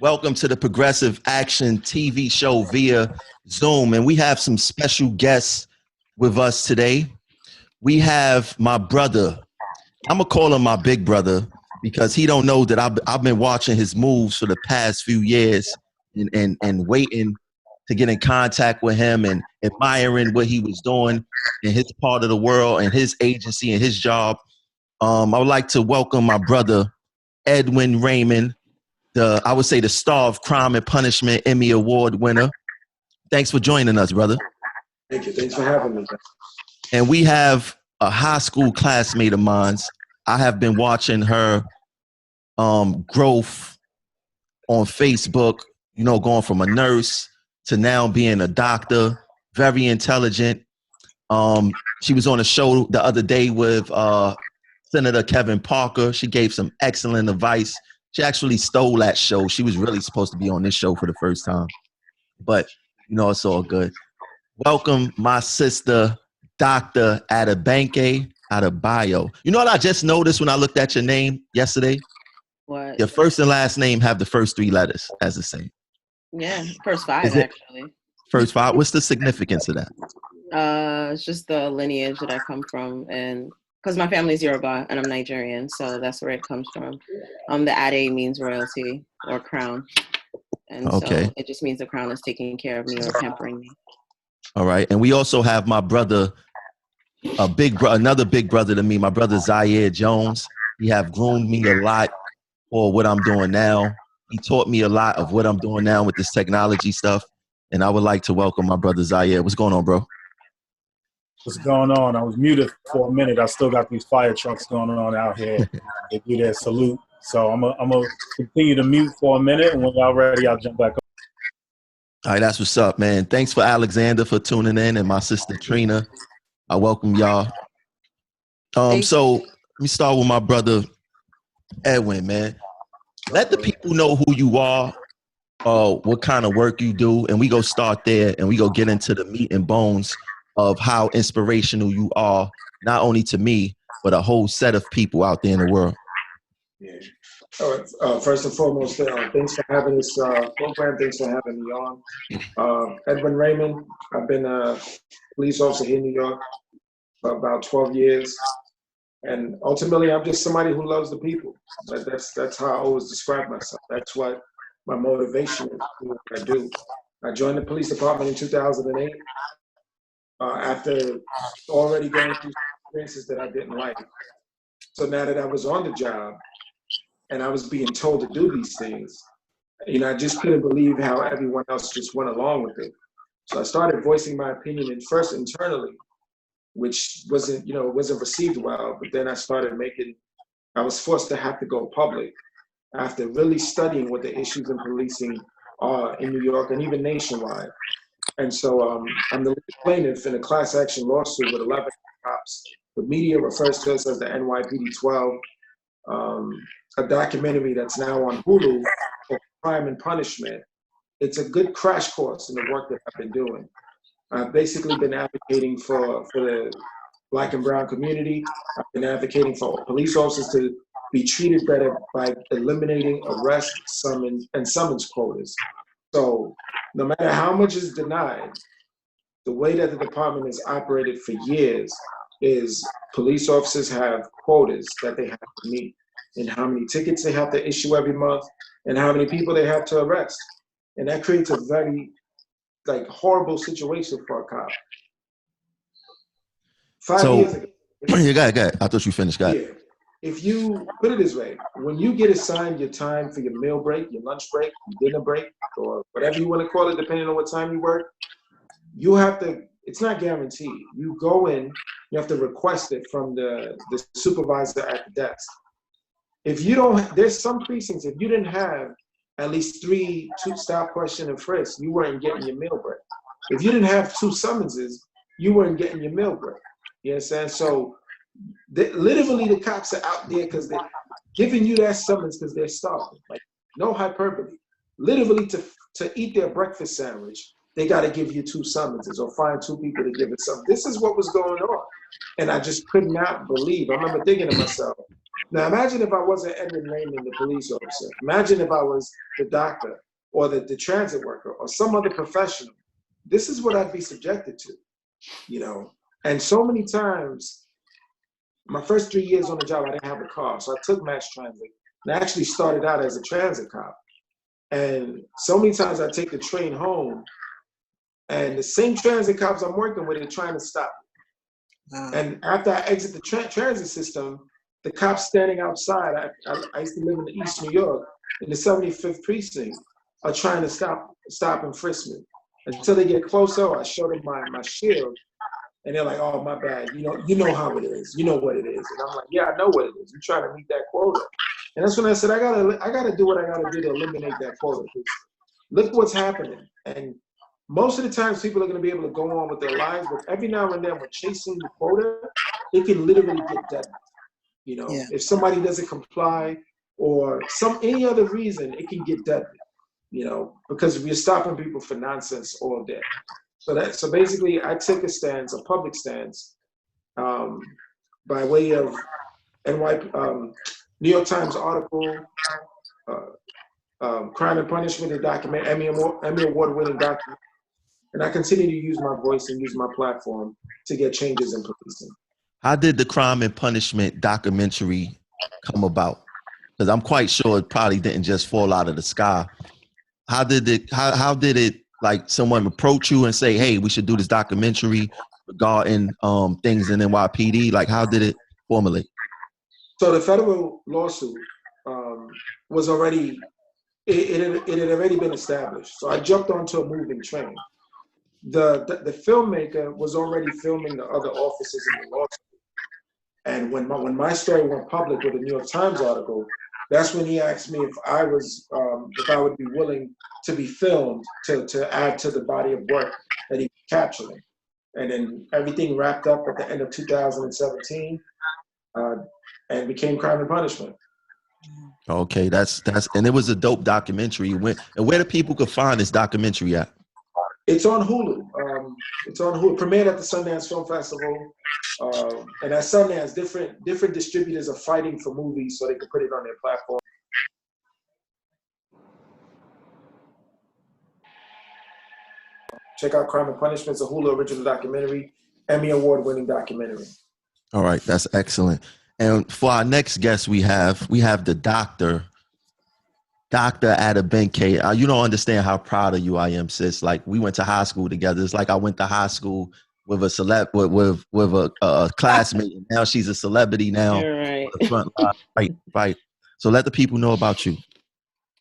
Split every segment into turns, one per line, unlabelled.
Welcome to the Progressive Action TV show via Zoom. And we have some special guests with us today. We have my brother. I'm going to call him my big brother because he don't know that I've been watching his moves for the past few years and waiting to get in contact with him and admiring what he was doing in his part of the world and his agency and his job. I would like to welcome my brother, Edwin Raymond, I would say the star of Crime and Punishment Emmy Award winner. Thanks for joining us, brother.
Thank you. Thanks for having me.
And we have a high school classmate of mine. I have been watching her growth on Facebook, going from a nurse to now being a doctor, very intelligent. She was on a show the other day with Senator Kevin Parker. She gave some excellent advice. She actually stole that show. She was really supposed to be on this show for the first time. But, it's all good. Welcome, my sister, Dr. Adebanke Adebayo. You know what I just noticed when I looked at your name yesterday?
What?
Your first and last name have the first three letters as the same.
Yeah, first five, actually.
First five? What's the significance of that?
It's just the lineage that I come from, and because my family's Yoruba and I'm Nigerian, so that's where it comes from. The Ade means royalty or crown, and
okay.
So it just means the crown is taking care of me or pampering me.
All right, and we also have my brother, another big brother to me, my brother Zaire Jones. He have groomed me a lot for what I'm doing now. He taught me a lot of what I'm doing now with this technology stuff, and I would like to welcome my brother Zaire. What's going on, bro?
What's going on? I was muted for a minute. I still got these fire trucks going on out here. They do their salute. So I'm gonna continue to mute for a minute, and when y'all ready, I'll jump back up.
All right, that's what's up, man. Thanks for Alexander for tuning in, and my sister Trina. I welcome y'all. So let me start with my brother Edwin, man. Let the people know who you are, what kind of work you do, and we go start there, and we go get into the meat and bones of how inspirational you are, not only to me, but a whole set of people out there in the world.
Yeah. All right. First and foremost, thanks for having this program. Thanks for having me on. Edwin Raymond. I've been a police officer here in New York for about 12 years. And ultimately, I'm just somebody who loves the people. That's how I always describe myself. That's what my motivation is, what I do. I joined the police department in 2008. After already going through experiences that I didn't like. So now that I was on the job and I was being told to do these things, I just couldn't believe how everyone else just went along with it. So I started voicing my opinion first internally, which wasn't received well, but then I was forced to have to go public after really studying what the issues in policing are in New York and even nationwide. And so I'm the lead plaintiff in a class action lawsuit with 11 cops. The media refers to us as the NYPD 12, a documentary that's now on Hulu for Crime and Punishment. It's a good crash course in the work that I've been doing. I've basically been advocating for the Black and brown community. I've been advocating for police officers to be treated better by eliminating arrest, summons quotas. So no matter how much is denied, the way that the department has operated for years is police officers have quotas that they have to meet and how many tickets they have to issue every month and how many people they have to arrest. And that creates a very horrible situation for a cop. 5 years ago.
Yeah, go ahead. I thought you finished. Go ahead.
Yeah. If you put it this way, when you get assigned your time for your meal break, your lunch break, your dinner break, or whatever you want to call it, depending on what time you work, you have to, it's not guaranteed. You go in, you have to request it from the supervisor at the desk. If you don't, there's some precincts, if you didn't have at least 3 stop, question, and frisk, you weren't getting your meal break. If you didn't have 2 summonses, you weren't getting your meal break. You understand? So literally the cops are out there because they're giving you that summons because they're starving. No hyperbole. Literally to eat their breakfast sandwich, they got to give you 2 summonses or find 2 people to give it some. This is what was going on. And I just could not believe. I remember thinking to myself, Now imagine if I wasn't Edwin Raymond, the police officer. Imagine if I was the doctor or the transit worker or some other professional. This is what I'd be subjected to, you know? And so many times, my first 3 years on the job, I didn't have a car. So I took mass transit. And I actually started out as a transit cop. And so many times I take the train home and the same transit cops I'm working with are trying to stop me. And after I exit the transit system, the cops standing outside, I used to live in East New York, in the 75th precinct, are trying to stop and frisk me. Until they get closer, I show them my shield, and they're like, "Oh, my bad. You know how it is. You know what it is." And I'm like, "Yeah, I know what it is. You're trying to meet that quota." And that's when I said, I gotta do what I gotta do to eliminate that quota. Look what's happening. And most of the times, people are gonna be able to go on with their lives, but every now and then, when chasing the quota, it can literally get dead. You know, if somebody doesn't comply or any other reason, it can get deadly. You know, because we're stopping people for nonsense all day. So basically, I took a public stance, by way of New York Times article, Crime and Punishment, a document, Emmy Award-winning document, and I continue to use my voice and use my platform to get changes in policing.
How did the Crime and Punishment documentary come about? Because I'm quite sure it probably didn't just fall out of the sky. How did it like someone approach you and say, "Hey, we should do this documentary regarding things in NYPD"? Like, how did it formulate?
So the federal lawsuit was already it had already been established. So I jumped onto a moving train. The filmmaker was already filming the other officers in the lawsuit. And when my story went public with the New York Times article, that's when he asked me if I would be willing to be filmed to add to the body of work that he was capturing. And then everything wrapped up at the end of 2017 and became Crime and Punishment.
Okay, that's and it was a dope documentary. Where do people could find this documentary at?
It's on Hulu. It's on Hulu. Premiered at the Sundance Film Festival. And at Sundance, different distributors are fighting for movies so they can put it on their platform. Check out Crime and Punishment. It's a Hulu original documentary, Emmy Award-winning documentary.
All right, that's excellent. And for our next guest, we have the Dr. Adebanke. You don't understand how proud of you I am, sis. Like, we went to high school together. It's like I went to high school with a classmate, and now she's a celebrity now.
You're right.
The front line. Right. So let the people know about you.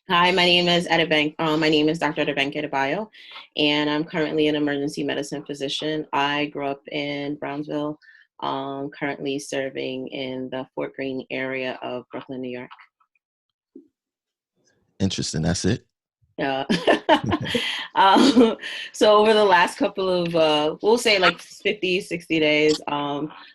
Hi, my name is Adebanke. My name is Dr. Adebanke Adebayo, and I'm currently an emergency medicine physician. I grew up in Brownsville, currently serving in the Fort Greene area of Brooklyn, New York.
Interesting. That's it.
Yeah. So over the last couple of, we'll say like 50, 60 days,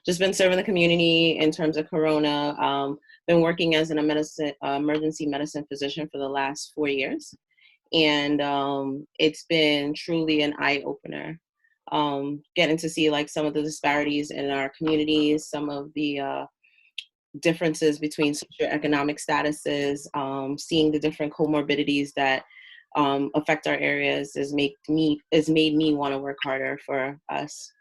just been serving the community in terms of Corona. Been working as an emergency medicine physician for the last 4 years. And it's been truly an eye-opener. Getting to see like some of the disparities in our communities, some of the differences between socioeconomic statuses, seeing the different comorbidities that affect our areas has made me want to work harder for us.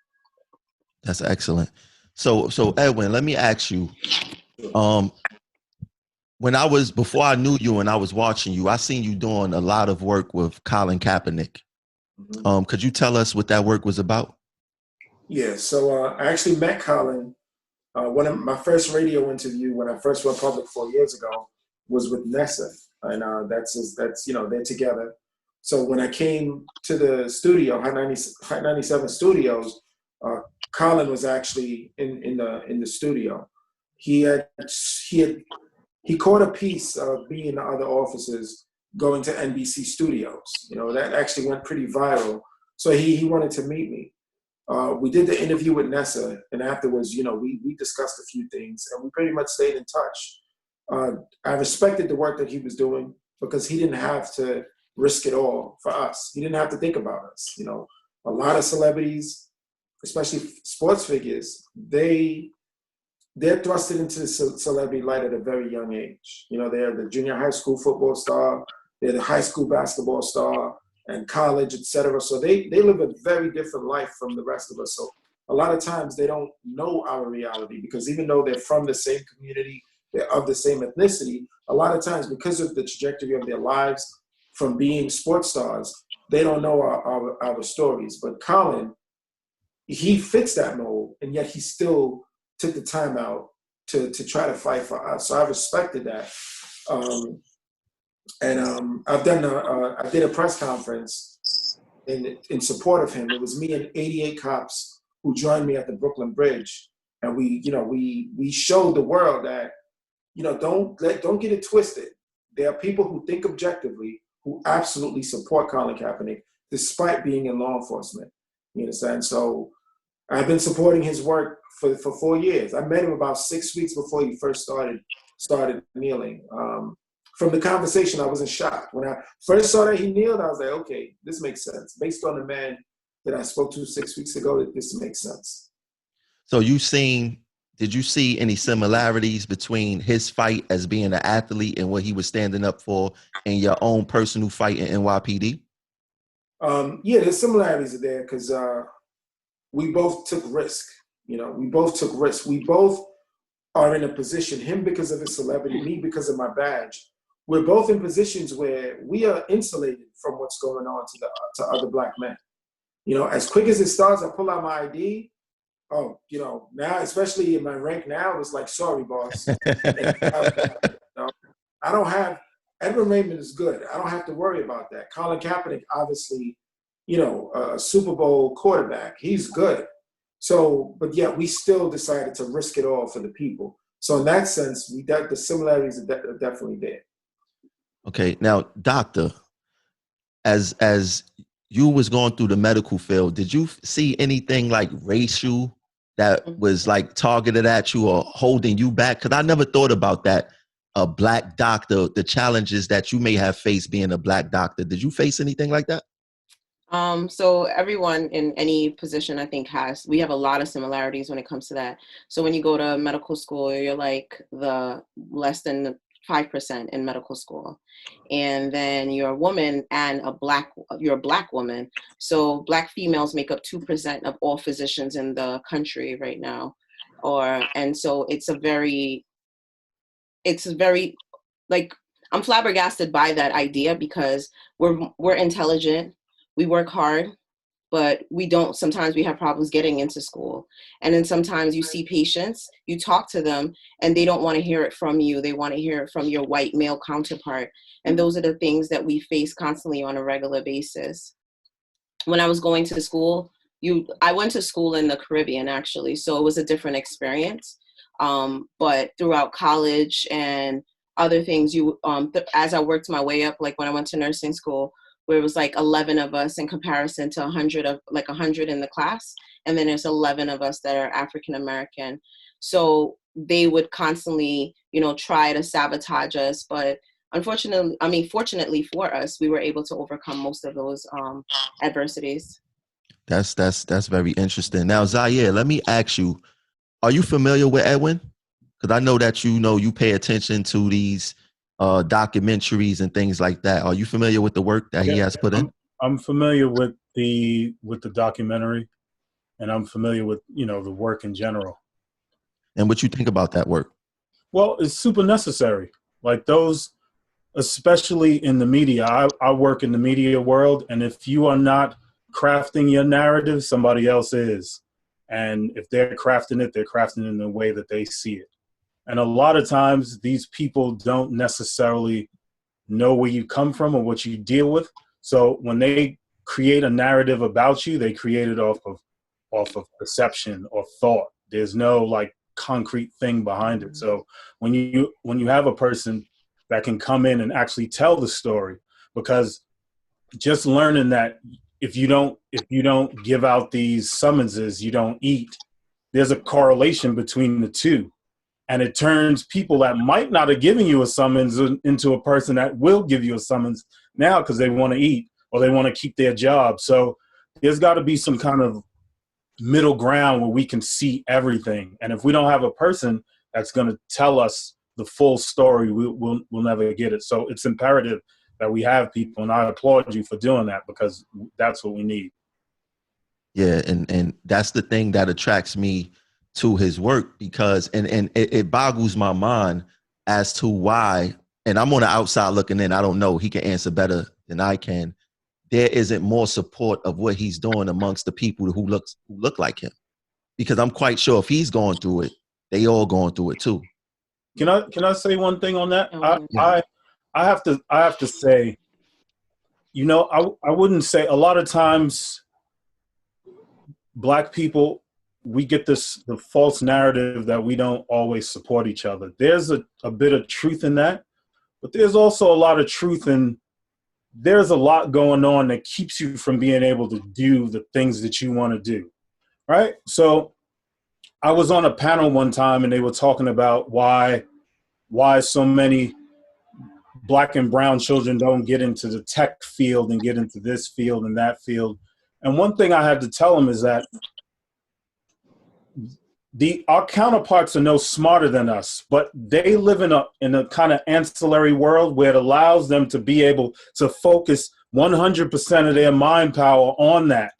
That's excellent. So Edwin, let me ask you, before I knew you and I was watching you, I seen you doing a lot of work with Colin Kaepernick. Could you tell us what that work was about?
Yeah, so I actually met Colin. One of my first radio interview when I first went public 4 years ago was with Nessa, and that's they're together. So when I came to the studio, Hot 97 Studios, Colin was actually in the studio. He caught a piece of me and the other officers going to NBC Studios. You know, that actually went pretty viral. So he wanted to meet me. We did the interview with Nessa, and afterwards, you know, we discussed a few things, and we pretty much stayed in touch. I respected the work that he was doing because he didn't have to risk it all for us. He didn't have to think about us. You know, a lot of celebrities, especially sports figures, they they're thrusted into the celebrity light at a very young age. You know, they're the junior high school football star, they're the high school basketball star, and college, etc. So they live a very different life from the rest of us. So a lot of times they don't know our reality, because even though they're from the same community, they're of the same ethnicity, a lot of times because of the trajectory of their lives from being sports stars, they don't know our stories. But Colin, he fits that mold, and yet he still took the time out to try to fight for us. So I respected that. I did a press conference in support of him. It was me and 88 cops who joined me at the Brooklyn Bridge, and we showed the world that, don't get it twisted. There are people who think objectively, who absolutely support Colin Kaepernick despite being in law enforcement. You understand? So I've been supporting his work for 4 years. I met him about 6 weeks before he first started kneeling. From the conversation, I wasn't shocked. When I first saw that he kneeled, I was like, okay, this makes sense. Based on the man that I spoke to 6 weeks ago, this makes sense.
So did you see any similarities between his fight as being an athlete and what he was standing up for in your own personal fight in NYPD?
Yeah, there's similarities there, because we both took risk. We both took risks. We both are in a position, him because of his celebrity, me because of my badge. We're both in positions where we are insulated from what's going on to other Black men. As quick as it starts, I pull out my ID. Oh, now, especially in my rank now, it's like, sorry, boss. I don't have, Edwin Raymond is good. I don't have to worry about that. Colin Kaepernick, obviously, a Super Bowl quarterback. He's good. So, but yeah, we still decided to risk it all for the people. So in that sense, the similarities are definitely there.
Okay, now, doctor, as you was going through the medical field, did you see anything like racial that was like targeted at you or holding you back? Because I never thought about that. A Black doctor, the challenges that you may have faced being a Black doctor. Did you face anything like that?
So everyone in any position, I think, we have a lot of similarities when it comes to that. So when you go to medical school, you're like the less than 5% in medical school. And then you're a woman and you're a Black woman. So Black females make up 2% of all physicians in the country right now. And so it's very like, I'm flabbergasted by that idea, because we're intelligent, we work hard, but sometimes we have problems getting into school. And then sometimes you see patients, you talk to them, and they don't want to hear it from you. They want to hear it from your white male counterpart. And those are the things that we face constantly on a regular basis. When I was going to school, I went to school in the Caribbean, actually, so it was a different experience. But throughout college and other things, as I worked my way up, like when I went to nursing school, where it was like 11 of us in comparison to 100 in the class. And then there's 11 of us that are African American. So they would constantly, try to sabotage us. But fortunately for us, we were able to overcome most of those adversities.
That's very interesting. Now, Zaire, let me ask you, are you familiar with Edwin? Because I know that you pay attention to these documentaries and things like that. Are you familiar with the work that he has put in?
I'm familiar with the documentary, and I'm familiar with the work in general.
And what you think about that work?
Well, it's super necessary. Like those, especially in the media. I work in the media world, and if you are not crafting your narrative, somebody else is. And if they're crafting it in the way that they see it. And a lot of times these people don't necessarily know where you come from or what you deal with. So when they create a narrative about you, they create it off of perception or thought. There's no like concrete thing behind it. So when you have a person that can come in and actually tell the story, because just learning that if you don't give out these summonses, you don't eat, there's a correlation between the two. And it turns people that might not have given you a summons into a person that will give you a summons now because they want to eat or they want to keep their job. So there's got to be some kind of middle ground where we can see everything. And if we don't have a person that's going to tell us the full story, we'll never get it. So it's imperative that we have people, and I applaud you for doing that, because that's what we need.
Yeah, and that's the thing that attracts me to his work, because and it boggles my mind as to why, and I'm on the outside looking in, I don't know, he can answer better than I can. There isn't more support of what he's doing amongst the people who look like him. Because I'm quite sure if he's going through it, they all going through it too.
Can I say one thing on that?
Yeah.
I have to say, you know, I wouldn't say, a lot of times Black people, we get the false narrative that we don't always support each other. There's a bit of truth in that, but there's also a lot of truth in, there's a lot going on that keeps you from being able to do the things that you want to do, right? So I was on a panel one time and they were talking about why so many Black and brown children don't get into the tech field and get into this field and that field. And one thing I had to tell them is that our counterparts are no smarter than us, but they live in a kind of ancillary world where it allows them to be able to focus 100% of their mind power on that.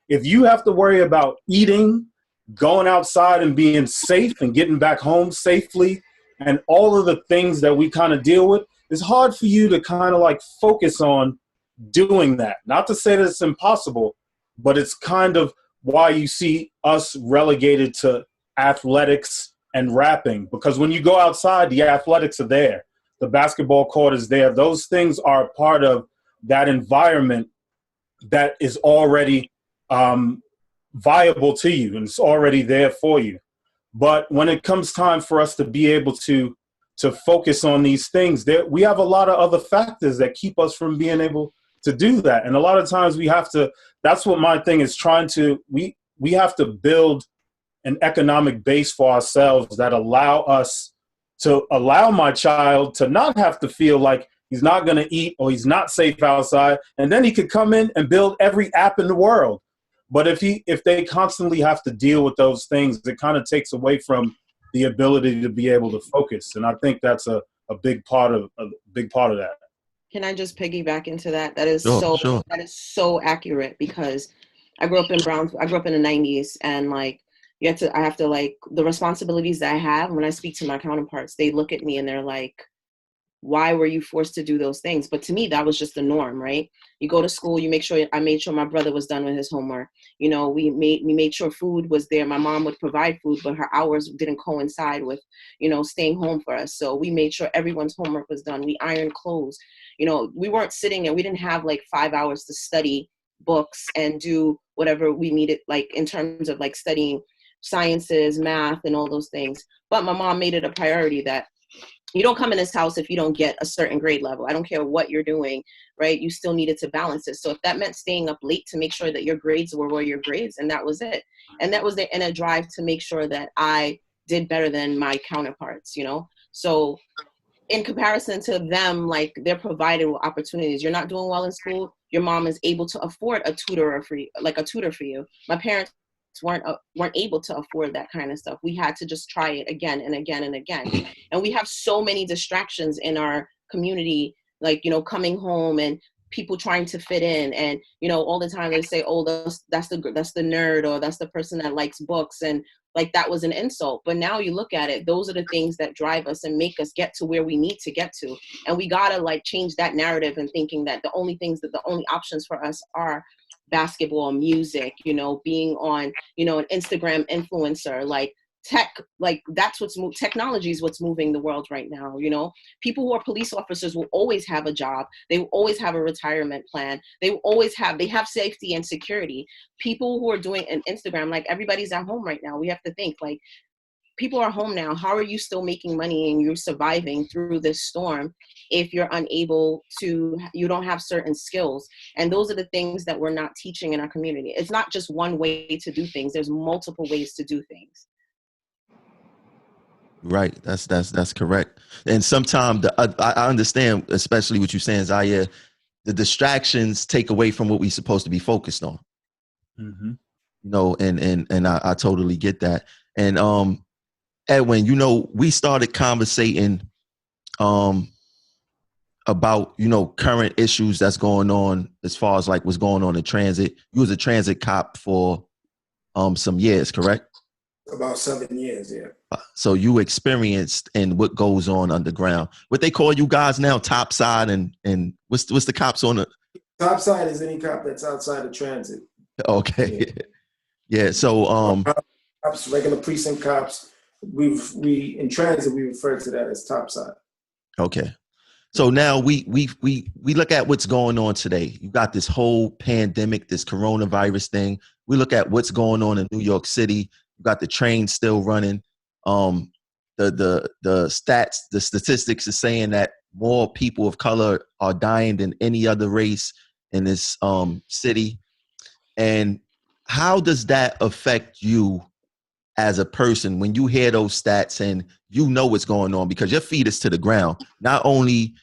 If you have to worry about eating, going outside and being safe and getting back home safely, and all of the things that we kind of deal with, it's hard for you to kind of like focus on doing that. Not to say that it's impossible, but it's kind of why you see us relegated to athletics and rapping, because when you go outside, the athletics are there. The basketball court is there. Those things are part of that environment that is already viable to you, and it's already there for you. But when it comes time for us to be able to focus on these things, we have a lot of other factors that keep us from being able to do that. And a lot of times we have to, that's what my thing is, we have to build an economic base for ourselves that allow my child to not have to feel like he's not going to eat or he's not safe outside. And then he could come in and build every app in the world. But if they constantly have to deal with those things, it kind of takes away from the ability to be able to focus. And I think that's a big part of that.
Can I just piggyback into that? That is
Sure.
that is so accurate, because I grew up in the 90s, and like I have to like, the responsibilities that I have when I speak to my counterparts, they look at me and they're like, why were you forced to do those things? But to me, that was just the norm, right? You go to school, I made sure my brother was done with his homework. You know, we made sure food was there. My mom would provide food, but her hours didn't coincide with, you know, staying home for us. So we made sure everyone's homework was done. We ironed clothes. You know, we weren't sitting and we didn't have like 5 hours to study books and do whatever we needed, like in terms of like studying sciences, math, and all those things. But my mom made it a priority that you don't come in this house if you don't get a certain grade level. I don't care what you're doing, right? You still needed to balance it. So if that meant staying up late to make sure that your grades were your grades, and that was it. And that was in a drive to make sure that I did better than my counterparts, you know? So in comparison to them, like, they're provided with opportunities. You're not doing well in school, your mom is able to afford a tutor for you. My parents weren't able to afford that kind of stuff. We had to just try it again and again and again. And we have so many distractions in our community, like, you know, coming home and people trying to fit in, and, you know, all the time they say, oh, that's the nerd, or that's the person that likes books, and like that was an insult. But now you look at it, those are the things that drive us and make us get to where we need to get to. And we gotta like change that narrative and thinking that the only options for us are basketball, music, you know, being on, you know, an Instagram influencer, like tech, like that's technology is what's moving the world right now. You know, people who are police officers will always have a job. They will always have a retirement plan. They have safety and security. People who are doing an Instagram, like everybody's at home right now. We have to think like, people are home now. How are you still making money and you're surviving through this storm if you don't have certain skills? And those are the things that we're not teaching in our community. It's not just one way to do things. There's multiple ways to do things.
Right. That's correct. And sometimes I understand, especially what you're saying, the distractions take away from what we're supposed to be focused on.
Mm-hmm.
you know, and I totally get that. And Edwin, you know, we started conversating about, you know, current issues that's going on as far as like what's going on in transit. You was a transit cop for some years, correct?
About 7 years, yeah.
So you experienced in what goes on underground. What they call you guys now, top side, and what's the cops on the
Top side is any cop that's outside of transit.
okay. Yeah. So
Cops, regular precinct cops, we in transit we refer to that as top side.
okay. So now we look at what's going on today. You got this whole pandemic, this coronavirus thing. We look at what's going on in New York City. You got the train still running. The stats, the statistics is saying that more people of color are dying than any other race in this city. And how does that affect you as a person when you hear those stats and you know what's going on, because your feet is to the ground, not only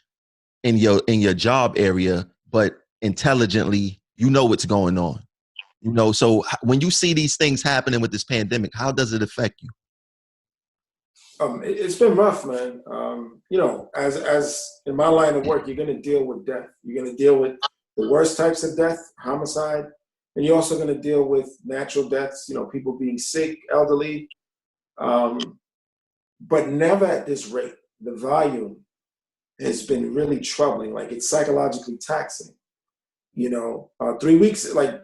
in your job area, but intelligently, you know what's going on. You know, so when you see these things happening with this pandemic, how does it affect you?
It's been rough, man. You know, as in my line of work, you're going to deal with death. You're going to deal with the worst types of death, homicide, and you're also going to deal with natural deaths. You know, people being sick, elderly, but never at this rate. The volume has been really troubling. Like, it's psychologically taxing. You know, 3 weeks, like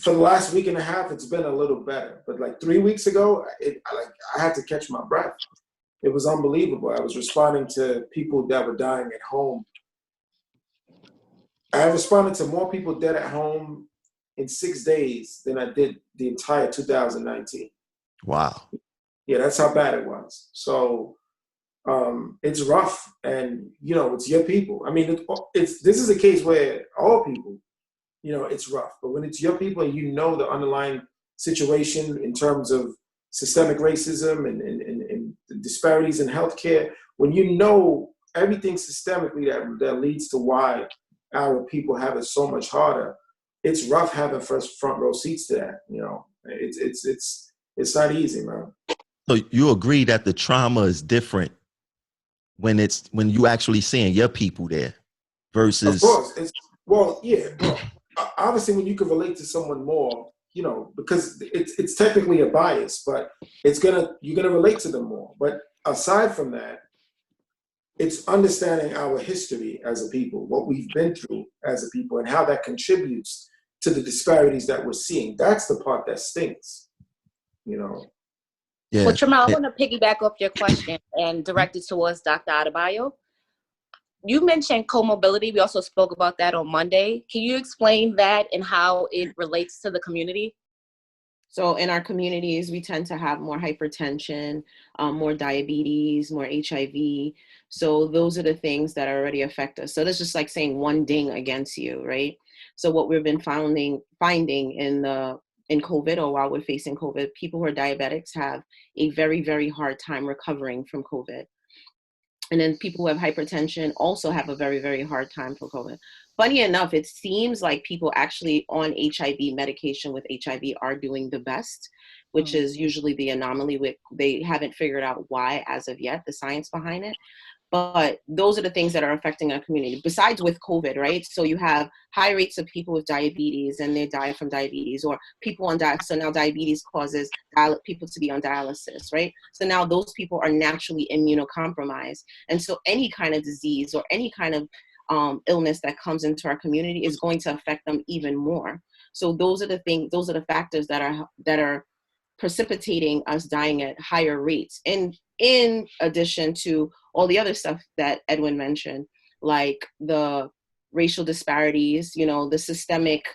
for the last week and a half, it's been a little better. But like 3 weeks ago, I had to catch my breath. It was unbelievable. I was responding to people that were dying at home. I responded to more people dead at home in 6 days than I did the entire 2019.
Wow.
Yeah, that's how bad it was. So it's rough, and you know, it's your people. I mean, this is a case where all people, you know, it's rough. But when it's your people and you know the underlying situation in terms of systemic racism and the disparities in healthcare, when you know everything systemically that leads to why our people have it so much harder, it's rough having front row seats to that. You know, it's not easy, man.
So you agree that the trauma is different when you actually seeing your people there versus.
Of course, well, yeah. Well, obviously, when you can relate to someone more, you know, because it's technically a bias, but you're gonna relate to them more. But aside from that, it's understanding our history as a people, what we've been through as a people, and how that contributes to the disparities that we're seeing. That's the part that stinks, you know.
Yeah.
Well, Tramal, I want to piggyback off your question and direct it towards Dr. Adebayo. You mentioned comorbidity. We also spoke about that on Monday. Can you explain that and how it relates to the community?
So in our communities, we tend to have more hypertension, more diabetes, more HIV. So those are the things that already affect us. So that's just like saying one ding against you, right? So what we've been finding in COVID, or while we're facing COVID, people who are diabetics have a very, very hard time recovering from COVID. And then people who have hypertension also have a very, very hard time for COVID. Funny enough, it seems like people actually on HIV medication with HIV are doing the best, which is usually the anomaly. They haven't figured out why as of yet, the science behind it. But those are the things that are affecting our community, besides with COVID, right? So you have high rates of people with diabetes and they die from diabetes, or people on dialysis. So now diabetes causes people to be on dialysis, right? So now those people are naturally immunocompromised. And so any kind of disease or any kind of illness that comes into our community is going to affect them even more. So those are the factors that are precipitating us dying at higher rates. And in addition to all the other stuff that Edwin mentioned, like the racial disparities, you know, the systemic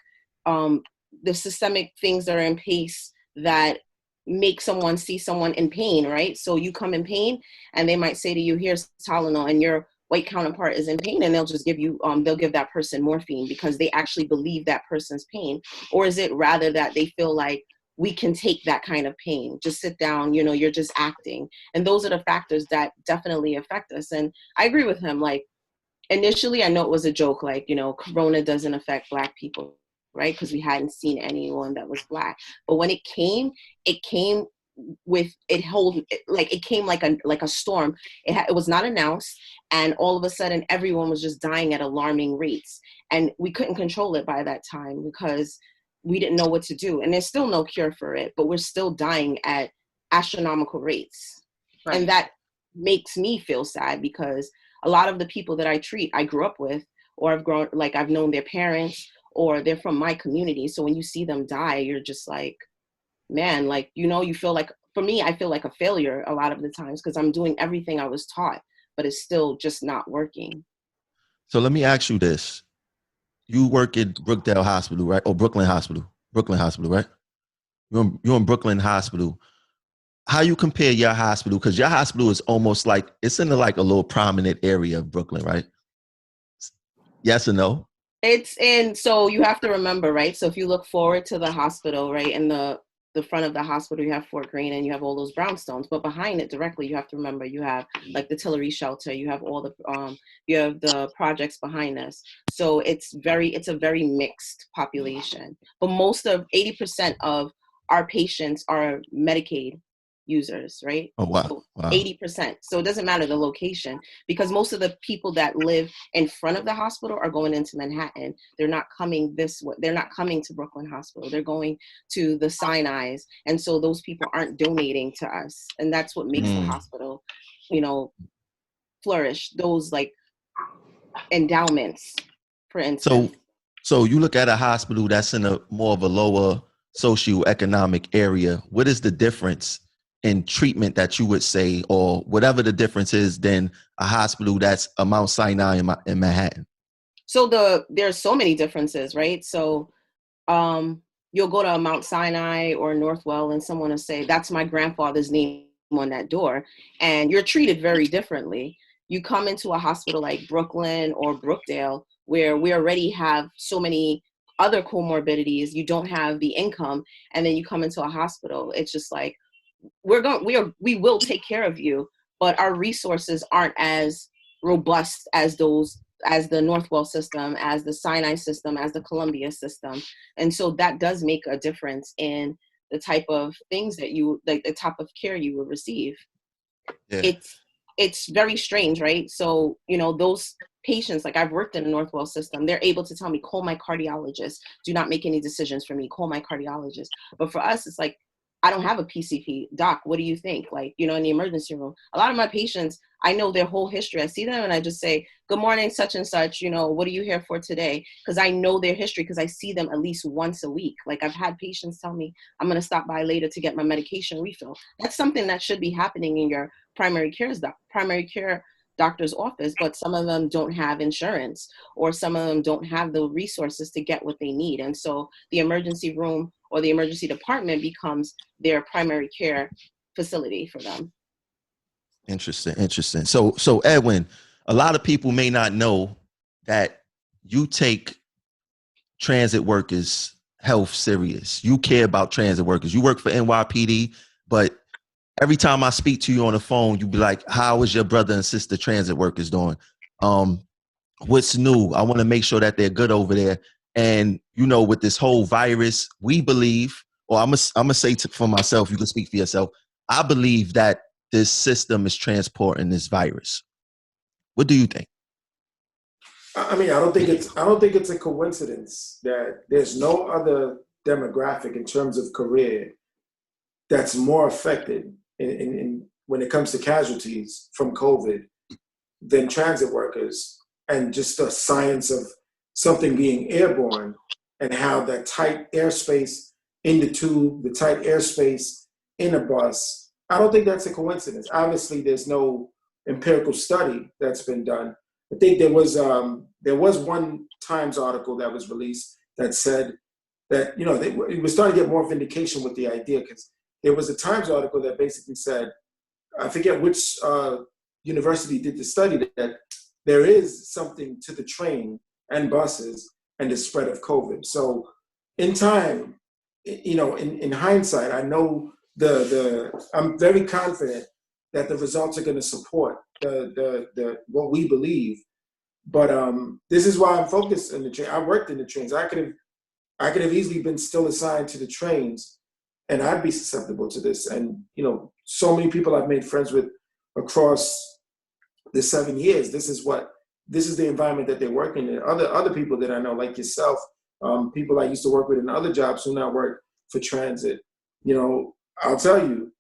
things that are in place that make someone see someone in pain, right? So you come in pain and they might say to you, here's Tylenol, and your white counterpart is in pain, and they'll just give you, they'll give that person morphine because they actually believe that person's pain. Or is it rather that they feel like, we can take that kind of pain, just sit down, you know, you're just acting. And those are the factors that definitely affect us. And I agree with him. Like, initially, I know it was a joke, like, you know, Corona doesn't affect Black people, right? Because we hadn't seen anyone that was Black. But when it came with it came like a storm. It was not announced, and all of a sudden everyone was just dying at alarming rates, and we couldn't control it by that time because we didn't know what to do. And there's still no cure for it, but we're still dying at astronomical rates.
Right.
And that makes me feel sad because a lot of the people that I treat, I grew up with, or I've known their parents, or they're from my community. So when you see them die, you're just like, man, like, you feel like, for me, I feel like a failure a lot of the times because I'm doing everything I was taught, but it's still just not working.
So let me ask you this. You work at Brookdale Hospital, right? Or Brooklyn Hospital, right? You're in Brooklyn Hospital. How you compare your hospital? Because your hospital is almost like, it's in like a little prominent area of Brooklyn, right? Yes or no?
So you have to remember, right? So if you look forward to the hospital, right, in the front of the hospital, you have Fort Greene and you have all those brownstones, but behind it directly, you have to remember you have like the Tillery shelter, you have all the you have the projects behind us. So it's a very mixed population, but 80% of our patients are Medicaid users, right?
Oh, wow.
So
Wow.
80%. So it doesn't matter the location because most of the people that live in front of the hospital are going into Manhattan. They're not coming this way. They're not coming to Brooklyn Hospital. They're going to the Sinai's. And so those people aren't donating to us. And that's what makes the hospital, flourish. Those like endowments, for instance.
So you look at a hospital that's in a more of a lower socioeconomic area. What is the difference in treatment that you would say, or whatever the difference is, than a hospital that's a Mount Sinai in Manhattan?
So there's so many differences, right? So you'll go to a Mount Sinai or Northwell and someone will say, that's my grandfather's name on that door. And you're treated very differently. You come into a hospital like Brooklyn or Brookdale, where we already have so many other comorbidities, you don't have the income, and then you come into a hospital, it's just like, we will take care of you, but our resources aren't as robust as the Northwell system, as the Sinai system, as the Columbia system. And so that does make a difference in the type of things that the type of care you will receive. Yeah. It's very strange, right? So, those patients, like I've worked in the Northwell system, they're able to tell me, call my cardiologist, do not make any decisions for me, call my cardiologist. But for us, it's like, I don't have a PCP. Doc, what do you think? Like, in the emergency room, a lot of my patients, I know their whole history. I see them and I just say, good morning, such and such, what are you here for today? Because I know their history because I see them at least once a week. Like I've had patients tell me, I'm going to stop by later to get my medication refill. That's something that should be happening in your primary care doctor's office, but some of them don't have insurance, or some of them don't have the resources to get what they need. And so the emergency room or the emergency department becomes their primary care facility for them.
Interesting. So Edwin, a lot of people may not know that you take transit workers' health serious. You care about transit workers. You work for NYPD, but every time I speak to you on the phone, you be like, how is your brother and sister transit workers doing? What's new? I want to make sure that they're good over there. And, with this whole virus, we believe, or I'm gonna say for myself, you can speak for yourself. I believe that this system is transporting this virus. What do you think?
I mean, I don't think it's a coincidence that there's no other demographic in terms of career that's more affected in when it comes to casualties from COVID than transit workers, and just the science of something being airborne and how that tight airspace in the tube, the tight airspace in a bus. I don't think that's a coincidence. Obviously, there's no empirical study that's been done. I think there was one Times article that was released that said that it was starting to get more vindication with the idea, because there was a Times article that basically said, I forget which university did the study, that there is something to the train and buses and the spread of COVID. So in time, in hindsight, I know I'm very confident that the results are going to support the what we believe. But this is why I'm focused in the train. I worked in the trains. I could have I could have easily been still assigned to the trains, and I'd be susceptible to this. And, you know, so many people I've made friends with across the 7 years, this is the environment that they're working in. Other people that I know, like yourself, people I used to work with in other jobs who now work for transit, you know, I'll tell you,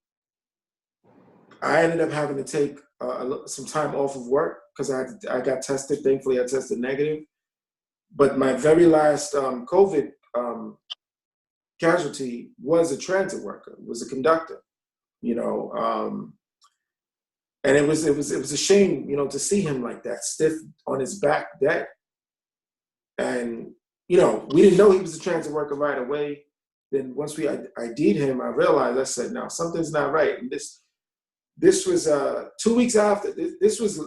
I ended up having to take some time off of work because I got tested. Thankfully, I tested negative. But my very last COVID casualty was a transit worker, was a conductor, you know, and it was a shame, you know, to see him like that, stiff on his back, dead. And you know, we didn't know he was a transit worker right away. Then once we ID'd him, I realized, I said, no, something's not right. And this was 2 weeks after. This was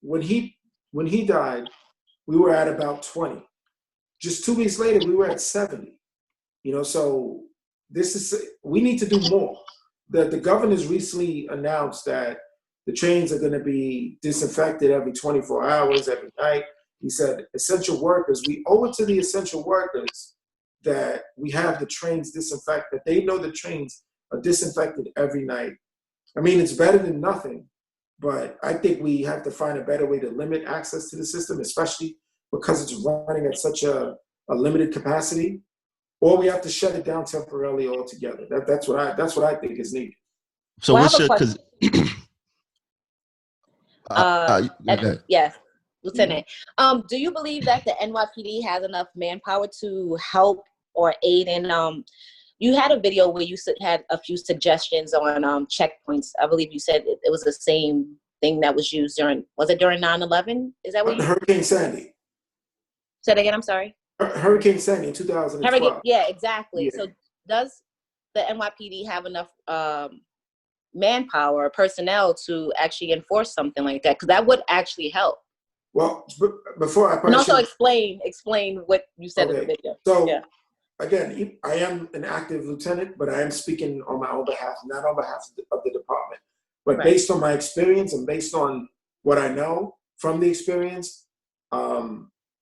when he died. We were at about 20. Just 2 weeks later, we were at 70. You know, so we need to do more. The governor's recently announced that the trains are going to be disinfected every 24 hours, every night. He said, essential workers, we owe it to the essential workers that we have the trains disinfected, that they know the trains are disinfected every night. I mean, it's better than nothing, but I think we have to find a better way to limit access to the system, especially because it's running at such a limited capacity, or we have to shut it down temporarily altogether. That's what I think is needed.
So
Well,
what's your, because
yes, Lieutenant. Do you believe that the NYPD has enough manpower to help or aid in? You had a video where you had a few suggestions on checkpoints. I believe you said it was the same thing that was used during 9/11? Is that what you?
Hurricane Sandy.
Say that again. I'm sorry.
Hurricane Sandy in 2012.
Yeah, exactly.
Yeah.
So does the NYPD have enough manpower or personnel to actually enforce something like that? Because that would actually help.
Well, before I
and also explain what you said in the video.
So again, I am an active lieutenant, but I am speaking on my own behalf, not on behalf of the department. But based on my experience and based on what I know from the experience,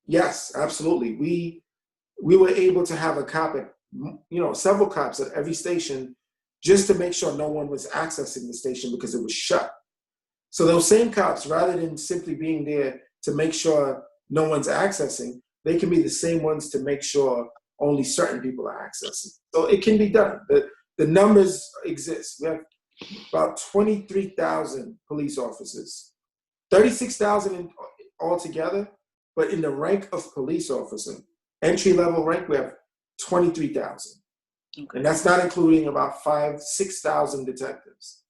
yes, absolutely. We were able to have a cop at, you know, several cops at every station just to make sure no one was accessing the station because it was shut. So those same cops, rather than simply being there to make sure no one's accessing, they can be the same ones to make sure only certain people are accessing. So it can be done. The numbers exist. We have about 23,000 police officers, 36,000 altogether, but in the rank of police officer, entry-level rank, we have 23,000. Okay. And that's not including about 6,000 detectives.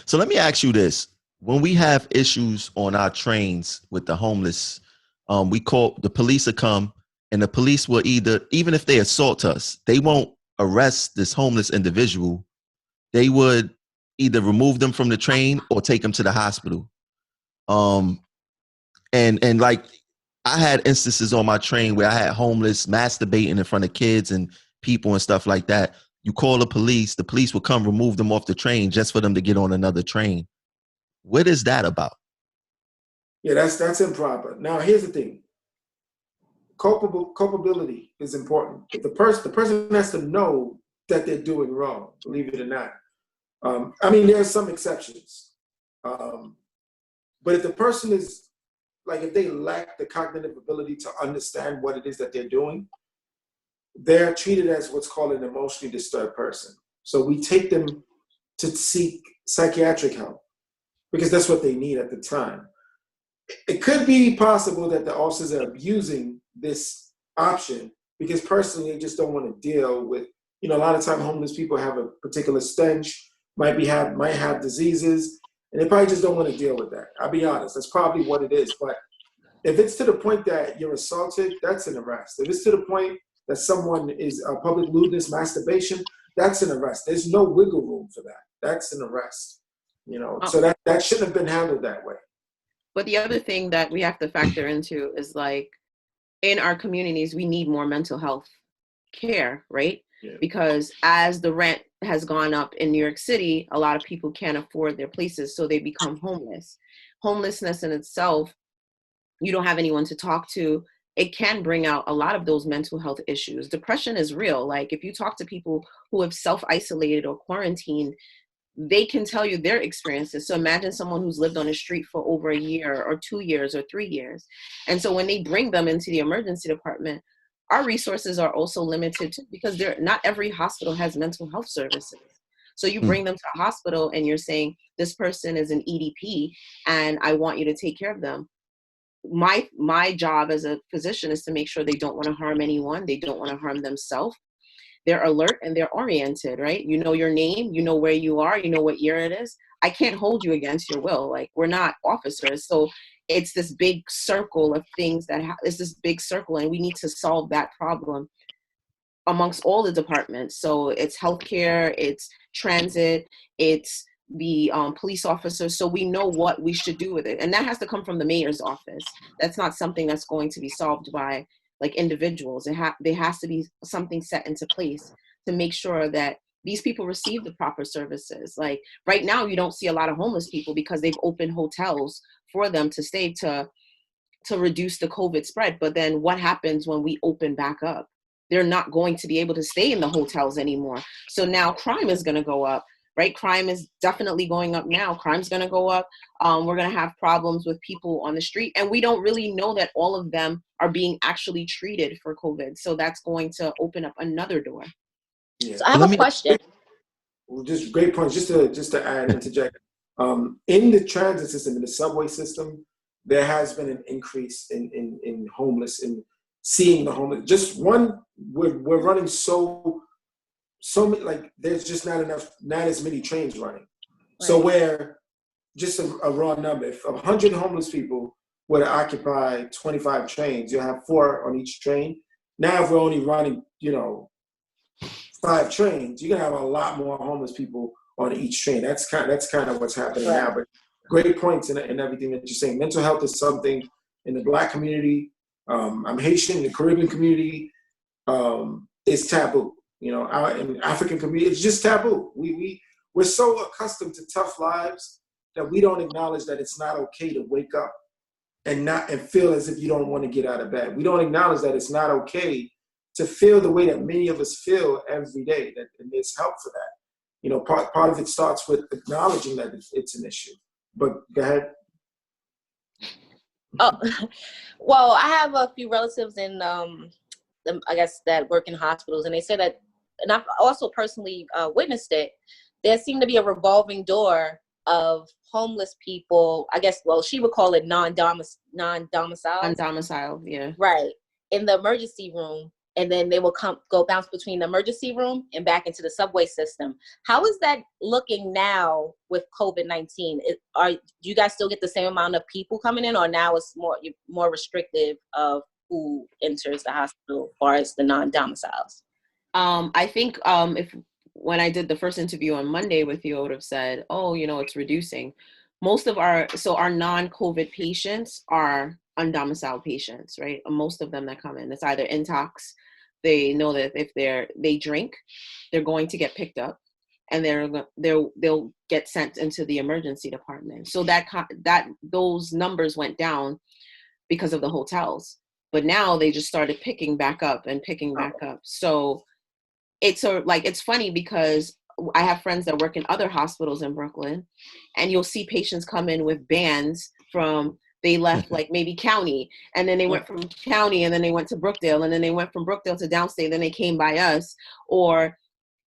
So let me ask you this. When we have issues on our trains with the homeless, we call the police will come, and the police will even if they assault us, they won't arrest this homeless individual. They would either remove them from the train or take them to the hospital. And like I had instances on my train where I had homeless masturbating in front of kids and people and stuff like that. You call the police will come remove them off the train just for them to get on another train. What is that about?
Yeah, that's improper. Now, here's the thing. Culpability is important. If the person has to know that they're doing wrong, believe it or not. I mean, there are some exceptions. But if the person is, like, if they lack the cognitive ability to understand what it is that they're doing, they're treated as what's called an emotionally disturbed person. So we take them to seek psychiatric help because that's what they need at the time. It could be possible that the officers are abusing this option because personally they just don't want to deal with, you know, a lot of time homeless people have a particular stench, might have diseases, and they probably just don't want to deal with that. I'll be honest, that's probably what it is. But if it's to the point that you're assaulted, that's an arrest. If it's to the point that someone is public lewdness, masturbation, that's an arrest. There's no wiggle room for that. That's an arrest. You know, so that shouldn't have been handled that way.
But the other thing that we have to factor into is, like, in our communities, we need more mental health care, right? Yeah. Because as the rent has gone up in New York City, a lot of people can't afford their places, so they become homeless. Homelessness in itself, you don't have anyone to talk to. it can bring out a lot of those mental health issues. Depression is real. Like if you talk to people who have self-isolated or quarantined, they can tell you their experiences. So imagine someone who's lived on the street for over a year or 2 years or 3 years. And so when they bring them into the emergency department, our resources are also limited too, because not every hospital has mental health services. So you bring them to a hospital and you're saying, this person is an EDP and I want you to take care of them. My job as a physician is to make sure they don't want to harm anyone. They don't want to harm themselves. They're alert and they're oriented, right? You know your name, you know where you are, you know what year it is. I can't hold you against your will. Like, we're not officers. So it's this big circle of things it's this big circle, and we need to solve that problem amongst all the departments. So it's healthcare, it's transit, it's the police officers. So we know what we should do with it. And that has to come from the mayor's office. That's not something that's going to be solved by like individuals. There has to be something set into place to make sure that these people receive the proper services. Like right now, you don't see a lot of homeless people because they've opened hotels for them to stay to reduce the COVID spread. But then what happens when we open back up? They're not going to be able to stay in the hotels anymore. So now crime is going to go up, right? Crime is definitely going up now. Crime's going to go up. We're going to have problems with people on the street. And we don't really know that all of them are being actually treated for COVID. So that's going to open up another door.
Yeah.
So I have a question.
Well, just great points. Just to add, interject. In the transit system, in the subway system, there has been an increase in homeless, in seeing the homeless. Just one, we're running so many, like there's just not as many trains running. Right. So where, just a raw number, if 100 homeless people were to occupy 25 trains, you'll have 4 on each train. Now if we're only running, 5 trains, you're gonna have a lot more homeless people on each train. That's kind of what's happening now. But great points in everything that you're saying. Mental health is something in the Black community. I'm Haitian, in the Caribbean community, it's taboo. In the African community, it's just taboo. We're so accustomed to tough lives that we don't acknowledge that it's not okay to wake up and feel as if you don't want to get out of bed. We don't acknowledge that it's not okay to feel the way that many of us feel every day. And there's help for that. Part of it starts with acknowledging that it's an issue. But go ahead.
Oh, well, I have a few relatives in, I guess, that work in hospitals, and they say that, and I've also personally witnessed it, there seemed to be a revolving door of homeless people, I guess, well, she would call it non-domiciled.
Undomiciled, yeah.
Right, in the emergency room, and then they will go bounce between the emergency room and back into the subway system. How is that looking now with COVID-19? Do you guys still get the same amount of people coming in, or now it's more restrictive of who enters the hospital as far as the non-domiciles?
I think when I did the first interview on Monday with you, I would have said, it's reducing. Most of our non-COVID patients are undomiciled patients, right? Most of them that come in, it's either intox. They know that if they drink, they're going to get picked up, and they'll get sent into the emergency department. So that those numbers went down because of the hotels, but now they just started picking back up. So it's funny because I have friends that work in other hospitals in Brooklyn, and you'll see patients come in with bands they left like maybe county, and then they went from county, and then they went to Brookdale, and then they went from Brookdale to downstate, then they came by us, or,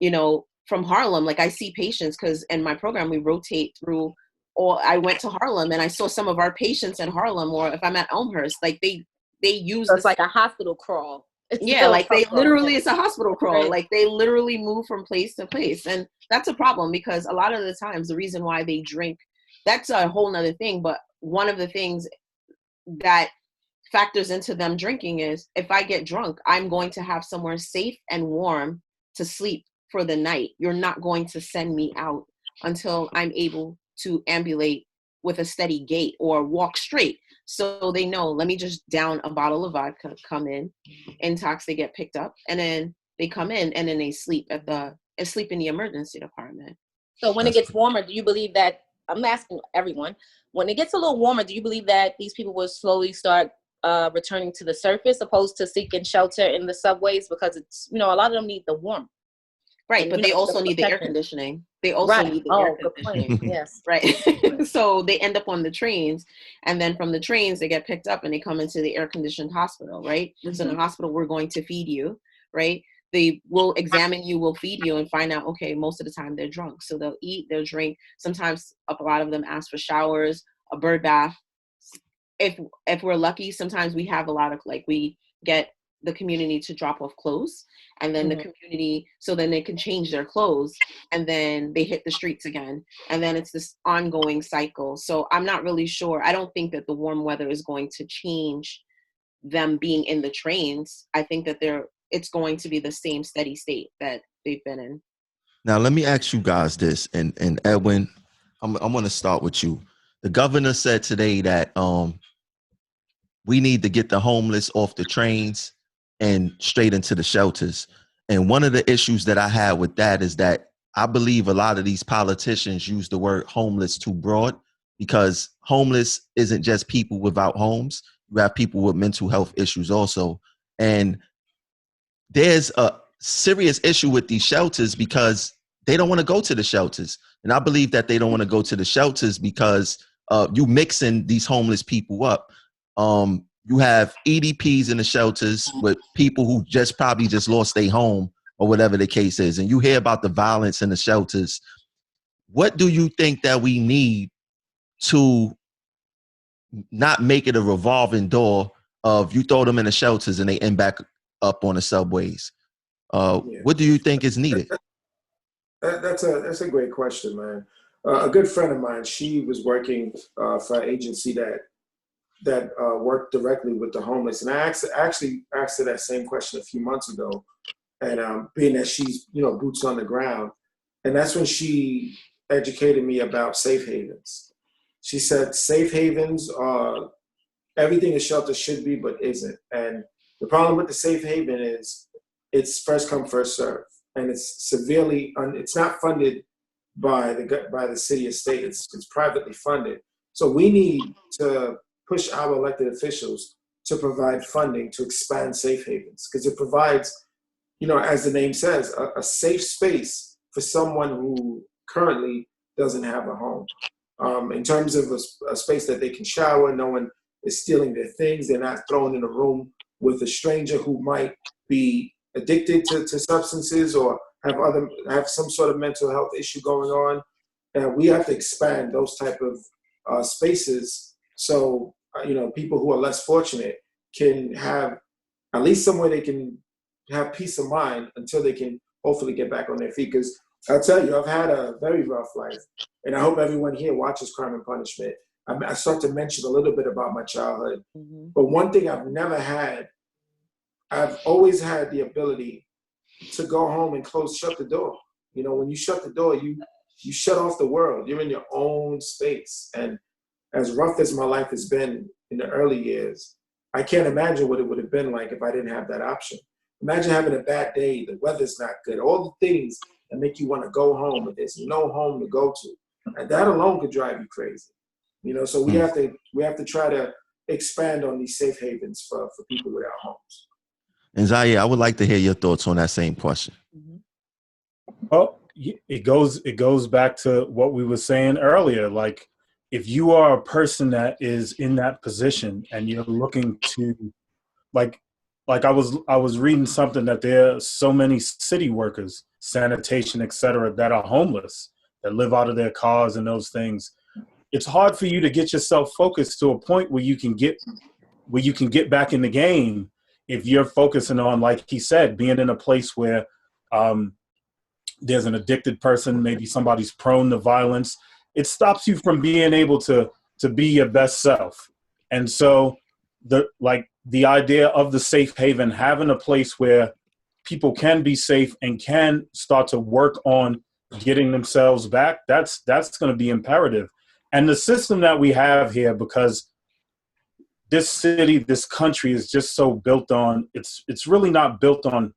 from Harlem. Like I see patients, because in my program, we rotate through, or I went to Harlem and I saw some of our patients in Harlem, or if I'm at Elmhurst, like they use
so it's like a hospital crawl.
Yeah, like they literally, it's a hospital crawl. Right. Like they literally move from place to place. And that's a problem, because a lot of the times the reason why they drink, that's a whole nother thing. But one of the things that factors into them drinking is, if I get drunk, I'm going to have somewhere safe and warm to sleep for the night. You're not going to send me out until I'm able to ambulate with a steady gait or walk straight. So they know, let me just down a bottle of vodka, come in, intox, they get picked up, and then they come in, and then they sleep in the emergency department.
So when it gets warmer, do you believe that, I'm asking everyone, when it gets a little warmer, do you believe that these people will slowly start returning to the surface opposed to seeking shelter in the subways, because it's, a lot of them need the warmth.
Right, but they also need the air
protection.
conditioning. They also
Right.
need the air
Good
conditioning.
point. Yes.
Right. So they end up on the trains, and then from the trains they get picked up and they come into the air conditioned hospital, right? So in the hospital, we're going to feed you, right? They will examine you, will feed you, and find out, okay, most of the time they're drunk. So they'll eat, they'll drink. Sometimes a lot of them ask for showers, a bird bath. If we're lucky, sometimes we have a lot of, we get the community to drop off clothes, and then the community, so then they can change their clothes, and then they hit the streets again, and then it's this ongoing cycle. So I'm not really sure. I don't think that the warm weather is going to change them being in the trains. I think that it's going to be the same steady state that they've been in.
Now let me ask you guys this, and Edwin, I'm going to start with you. The governor said today that we need to get the homeless off the trains and straight into the shelters. And one of the issues that I had with that is that I believe a lot of these politicians use the word homeless too broad, because homeless isn't just people without homes. You have people with mental health issues also. And there's a serious issue with these shelters because they don't want to go to the shelters. And I believe that they don't want to go to the shelters because you mixing these homeless people up. You have EDPs in the shelters with people who probably just lost their home or whatever the case is. And you hear about the violence in the shelters. What do you think that we need to not make it a revolving door of you throw them in the shelters and they end back up on the subways? What do you think is needed?
That's a great question, man. A good friend of mine, she was working for an agency that worked directly with the homeless. And I actually asked her that same question a few months ago. And being that she's, boots on the ground. And that's when she educated me about safe havens. She said safe havens are everything a shelter should be, but isn't. And the problem with the safe haven is it's first come, first serve. And it's it's not funded by the city or state. It's privately funded. So we need to push our elected officials to provide funding to expand safe havens, because it provides, as the name says, a safe space for someone who currently doesn't have a home. In terms of a space that they can shower, no one is stealing their things. They're not thrown in a room with a stranger who might be addicted to substances or have some sort of mental health issue going on. And we have to expand those type of spaces so people who are less fortunate can have at least somewhere they can have peace of mind until they can hopefully get back on their feet. Because I'll tell you, I've had a very rough life, and I hope everyone here watches Crime and Punishment. I start to mention a little bit about my childhood, but one thing I've never had, I've always had the ability to go home and shut the door. When you shut the door, you shut off the world. You're in your own space. And as rough as my life has been in the early years, I can't imagine what it would have been like if I didn't have that option. Imagine having a bad day, the weather's not good, all the things that make you want to go home, but there's no home to go to. And that alone could drive you crazy. So we have to try to expand on these safe havens for people without homes.
And Zaire, I would like to hear your thoughts on that same question.
Well, it goes back to what we were saying earlier. Like, if you are a person that is in that position and you're looking to, like I was reading something that there are so many city workers, sanitation, et cetera, that are homeless, that live out of their cars and those things. It's hard for you to get yourself focused to a point where you can get back in the game if you're focusing on, like he said, being in a place where there's an addicted person, maybe somebody's prone to violence. It stops you from being able to be your best self. And so the idea of the safe haven, having a place where people can be safe and can start to work on getting themselves back, that's going to be imperative. And the system that we have here, because this city, this country is just so built on, it's really not built on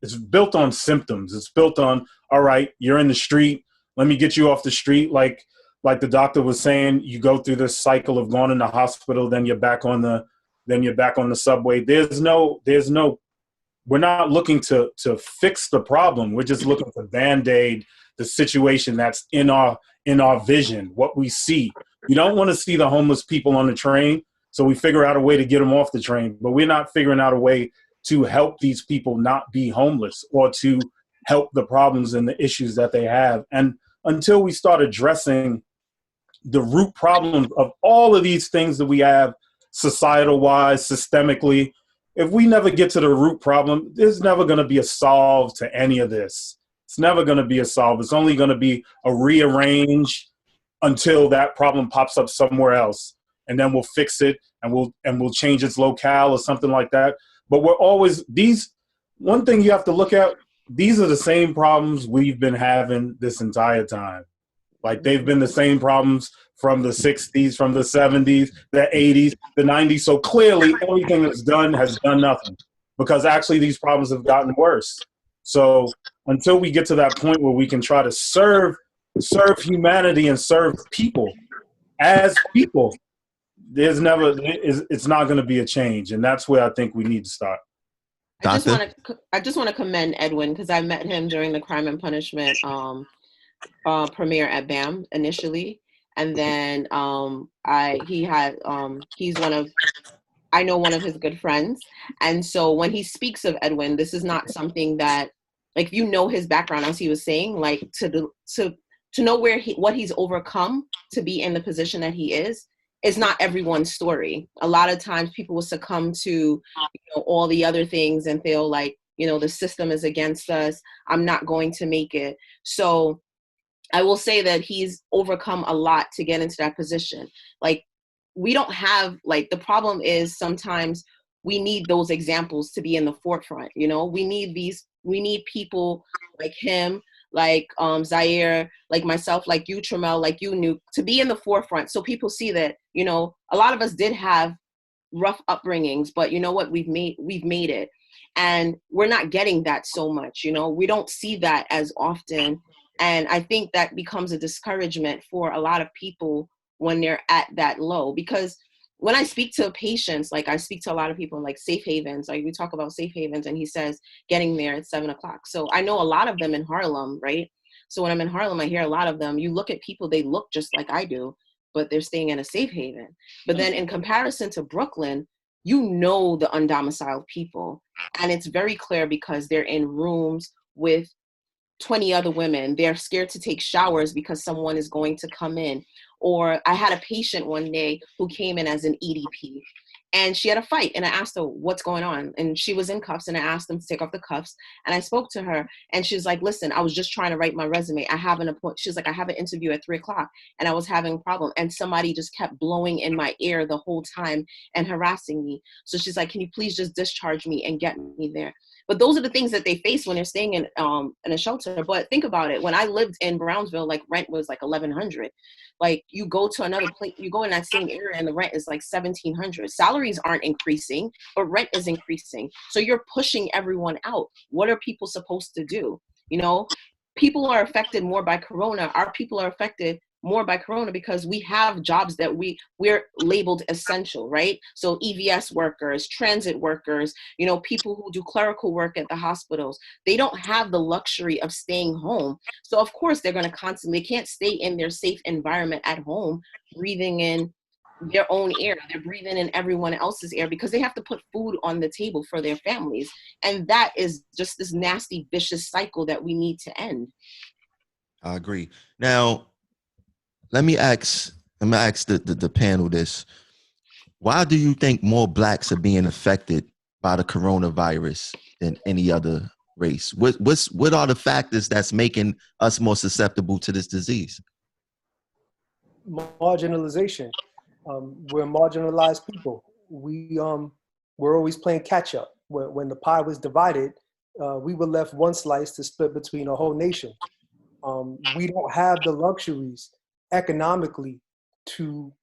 it's built on symptoms. It's built on, all right, you're in the street, let me get you off the street. Like like the doctor was saying, you go through this cycle of going in the hospital, then you're back on the subway. We're not looking to fix the problem. We're just looking to Band-Aid the situation that's in our vision, what we see. We don't want to see the homeless people on the train, so we figure out a way to get them off the train. But we're not figuring out a way to help these people not be homeless or to help the problems and the issues that they have. And until we start addressing the root problems of all of these things that we have societal-wise, systemically, if we never get to the root problem, there's never going to be a solve to any of this. It's never going to be a solve. It's only going to be a rearrange until that problem pops up somewhere else. And then we'll fix it and we'll change its locale or something like that. But we're always one thing you have to look at, these are the same problems we've been having this entire time. Like they've been the same problems from the 60s, from the 70s, the 80s, the 90s. So clearly everything that's done has done nothing, because actually these problems have gotten worse. So until we get to that point where we can try to serve humanity and serve people as people, it's not going to be a change. And that's where I think we need to start.
I just want to commend Edwin, because I met him during the Crime and Punishment premiere at BAM initially, and then I know one of his good friends, and so when he speaks of Edwin, this is not something that, like, if you know his background, as he was saying, like to know what he's overcome to be in the position that he is not everyone's story. A lot of times people will succumb to all the other things and feel like the system is against us, I'm not going to make it. So I will say that he's overcome a lot to get into that position. Like, we don't have, like, the problem is sometimes we need those examples to be in the forefront. We need people like him, like Zaire, like myself, like you, Tramel, like you, Nuke, to be in the forefront, so people see that a lot of us did have rough upbringings, but you know what, we've made it, and we're not getting that so much. We don't see that as often. And I think that becomes a discouragement for a lot of people when they're at that low. Because when I speak to patients, like I speak to a lot of people in like safe havens, like we talk about safe havens, and he says getting there at 7:00. So I know a lot of them in Harlem, right? So when I'm in Harlem, I hear a lot of them. You look at people, they look just like I do, but they're staying in a safe haven. But then in comparison to Brooklyn, the undomiciled people. And it's very clear because they're in rooms with 20 other women. They're scared to take showers because someone is going to come in. Or I had a patient one day who came in as an EDP, and she had a fight, and I asked her what's going on, and she was in cuffs, and I asked them to take off the cuffs, and I spoke to her, and she's like, listen, I was just trying to write my resume. I have an appointment. She's like, I have an interview at 3:00, and I was having a problem, and somebody just kept blowing in my ear the whole time and harassing me. So she's like, can you please just discharge me and get me there? But those are the things that they face when they're staying in a shelter. But think about it. When I lived in Brownsville, like, rent was like $1,100. Like, you go to another place, you go in that same area, and the rent is like $1,700. Salaries aren't increasing, but rent is increasing. So you're pushing everyone out. What are people supposed to do? People are affected more by Corona. Our people are affected more by Corona because we have jobs that we're labeled essential, right? So EVS workers, transit workers, people who do clerical work at the hospitals, they don't have the luxury of staying home. So of course they can't stay in their safe environment at home, breathing in their own air. They're breathing in everyone else's air because they have to put food on the table for their families. And that is just this nasty, vicious cycle that we need to end.
I agree. Now, let me ask the panel this. Why do you think more blacks are being affected by the coronavirus than any other race? What are the factors that's making us more susceptible to this disease?
Marginalization. We're marginalized people. We're always playing catch up. When the pie was divided, we were left one slice to split between a whole nation. We don't have the luxuries economically to,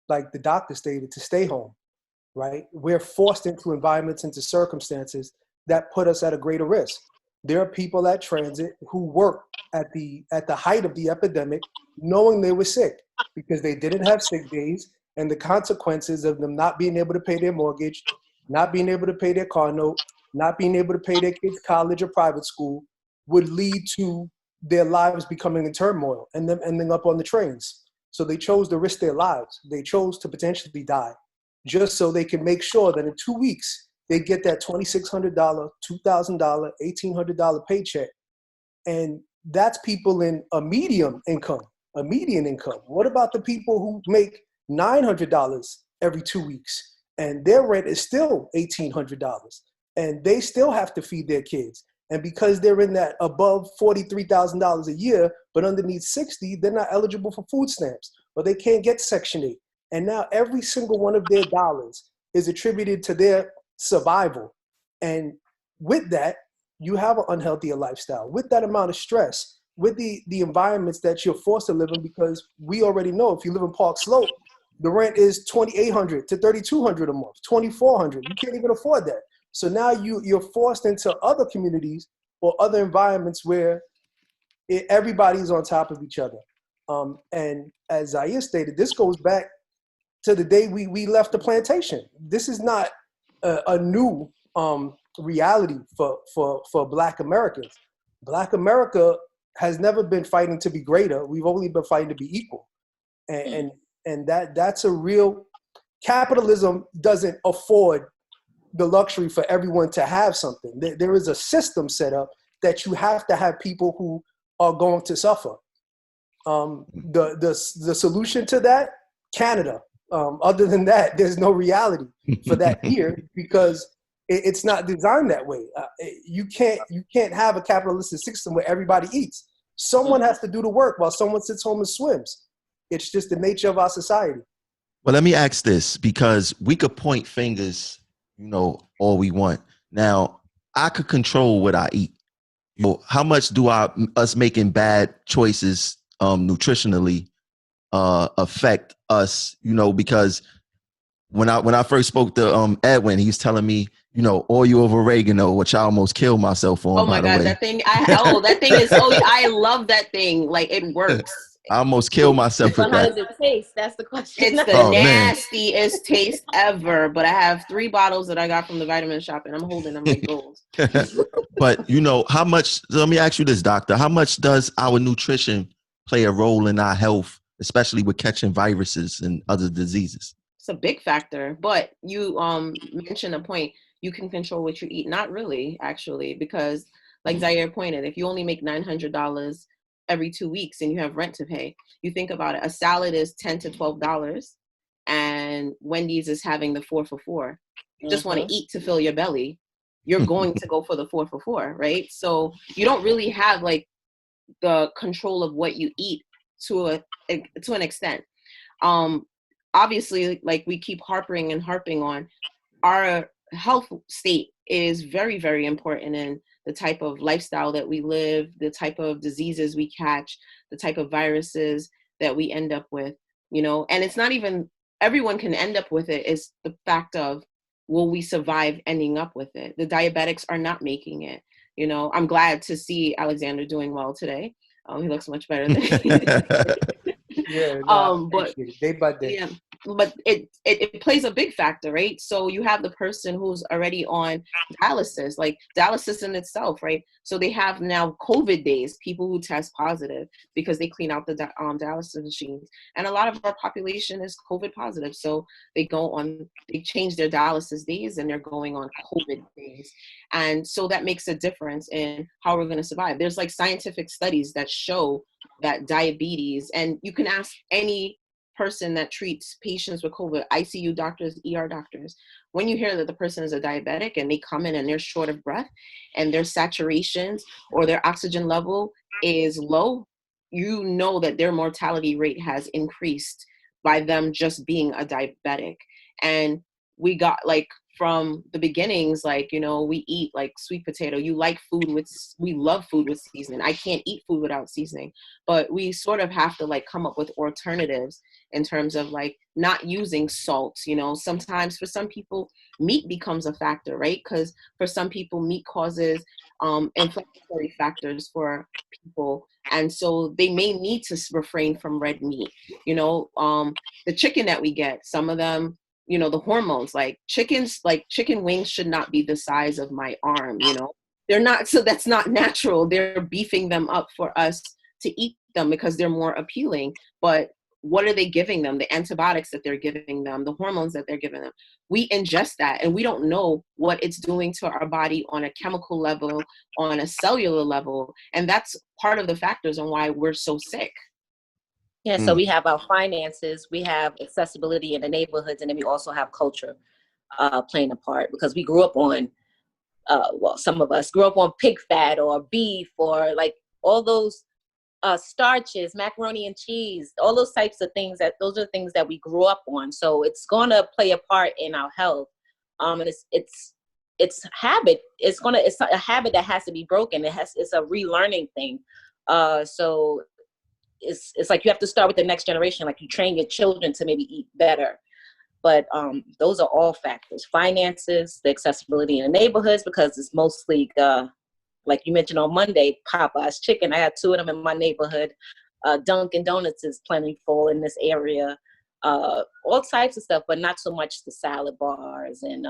like the doctor stated, to stay home, right? We're forced into environments, into circumstances that put us at a greater risk. There are people at transit who worked at the height of the epidemic knowing they were sick because they didn't have sick days, and the consequences of them not being able to pay their mortgage, not being able to pay their car note, not being able to pay their kids' college or private school would lead to their lives becoming in turmoil and them ending up on the trains. So they chose to risk their lives. They chose to potentially die just so they can make sure that in 2 weeks they get that $2,600, $2,000, $1,800 paycheck. And that's people in a median income. What about the people who make $900 every 2 weeks and their rent is still $1,800 and they still have to feed their kids? And because they're in that above $43,000 a year, but underneath 60, they're not eligible for food stamps, or they can't get Section 8. And now every single one of their dollars is attributed to their survival. And with that, you have an unhealthier lifestyle. With that amount of stress, with the environments that you're forced to live in, because we already know if you live in Park Slope, the rent is $2,800 to $3,200 a month, $2,400. You can't even afford that. So now you're forced into other communities or other environments where everybody's on top of each other. And as Zaire stated, this goes back to the day we left the plantation. This is not a new reality for Black Americans. Black America has never been fighting to be greater. We've only been fighting to be equal. And that's a real, capitalism doesn't afford the luxury for everyone to have something. There is a system set up that you have to have people who are going to suffer. The solution to that, Canada. Other than that, there's no reality for that here because it's not designed that way. You can't have a capitalistic system where everybody eats. Someone has to do the work while someone sits home and swims. It's just the nature of our society.
Well, let me ask this, because we could point fingers, all we want. Now, I could control what I eat. How much do us making bad choices nutritionally affect us? Because when I first spoke to Edwin, he was telling me, oil over oregano, which I almost killed myself on.
Oh my God, that thing! That thing is. Oh, I love that thing. Like, it works.
I almost killed myself with
But how
that.
does it taste? That's the question.
It's the nastiest taste ever. But I have 3 bottles that I got from the vitamin shop, and I'm holding them like gold.
But how much? Let me ask you this, doctor. How much does our nutrition play a role in our health, especially with catching viruses and other diseases?
It's a big factor. But you mentioned a point. You can control what you eat. Not really, actually, because like Zaire pointed, if you only make $900 every 2 weeks and you have rent to pay, you think about it. A salad is $10 to $12, and Wendy's is having the 4 for $4. You just want to eat to fill your belly. You're going to go for the 4 for $4, right? So you don't really have like the control of what you eat to an extent. Obviously, like we keep harping on, our health state is very, very important in the type of lifestyle that we live, the type of diseases we catch, the type of viruses that we end up with, and it's not even everyone can end up with it. It's the fact of, will we survive ending up with it? The diabetics are not making it. I'm glad to see Alexander doing well today. He looks much better than
Yeah,
but
day by day.
Yeah, but it plays a big factor, right? So you have the person who's already on dialysis, like dialysis in itself, right? So they have now COVID days, people who test positive because they clean out the dialysis machines, and a lot of our population is COVID positive. So they change their dialysis days and they're going on COVID days, and so that makes a difference in how we're going to survive. There's like scientific studies that show that diabetes, and you can ask any person that treats patients with COVID, ICU doctors, ER doctors, when you hear that the person is a diabetic and they come in and they're short of breath and their saturations or their oxygen level is low, that their mortality rate has increased by them just being a diabetic. And we got like from the beginnings, like, you know, we eat like sweet potato. You like food with, we love food with seasoning. I can't eat food without seasoning, but we sort of have to like come up with alternatives in terms of like not using salt. You know, sometimes for some people, meat becomes a factor, right? Because for some people, meat causes inflammatory factors for people. And so they may need to refrain from red meat. You know, the chicken that we get, some of them, you know, the hormones, like chickens, like chicken wings should not be the size of my arm, you know, they're not, so that's not natural. They're beefing them up for us to eat them because they're more appealing. But what are they giving them? The antibiotics that they're giving them, the hormones that they're giving them. We ingest that and we don't know what it's doing to our body on a chemical level, on a cellular level. And that's part of the factors on why we're so sick.
Yeah, so we have our finances, we have accessibility in the neighborhoods, and then we also have culture playing a part, because we grew up on, well, some of us grew up on pig fat or beef or like all those starches, macaroni and cheese, all those types of things, that those are things that we grew up on. So it's going to play a part in our health. And it's habit. It's a habit that has to be broken. It's a relearning thing. So it's like you have to start with the next generation. Like you train your children to maybe eat better. But those are all factors: finances, the accessibility in the neighborhoods, because it's mostly, like you mentioned on Monday, Popeye's chicken. I had 2 of them in my neighborhood. Dunkin' Donuts is plentiful in this area. All types of stuff, but not so much the salad bars and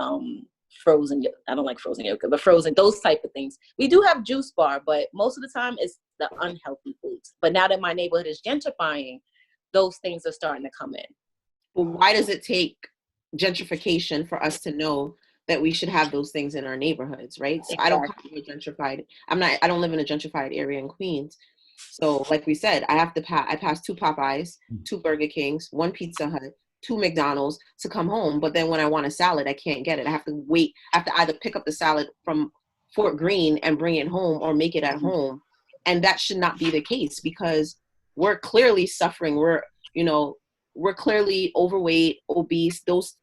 frozen. I don't like frozen yogurt, but frozen, those type of things. We do have juice bar, but most of the time it's the unhealthy foods. But now that my neighborhood is gentrifying, those things are starting to come in.
Well, why does it take gentrification for us to know that we should have those things in our neighborhoods, right? So exactly. I don't come from a gentrified, I don't live in a gentrified area in Queens. So like we said, I pass 2 Popeyes, 2 Burger Kings, 1 Pizza Hut, 2 McDonald's to come home. But then when I want a salad, I can't get it. I have to wait. I have to either pick up the salad from Fort Greene and bring it home or make it at home. And that should not be the case, because we're clearly suffering. We're clearly overweight, obese. Those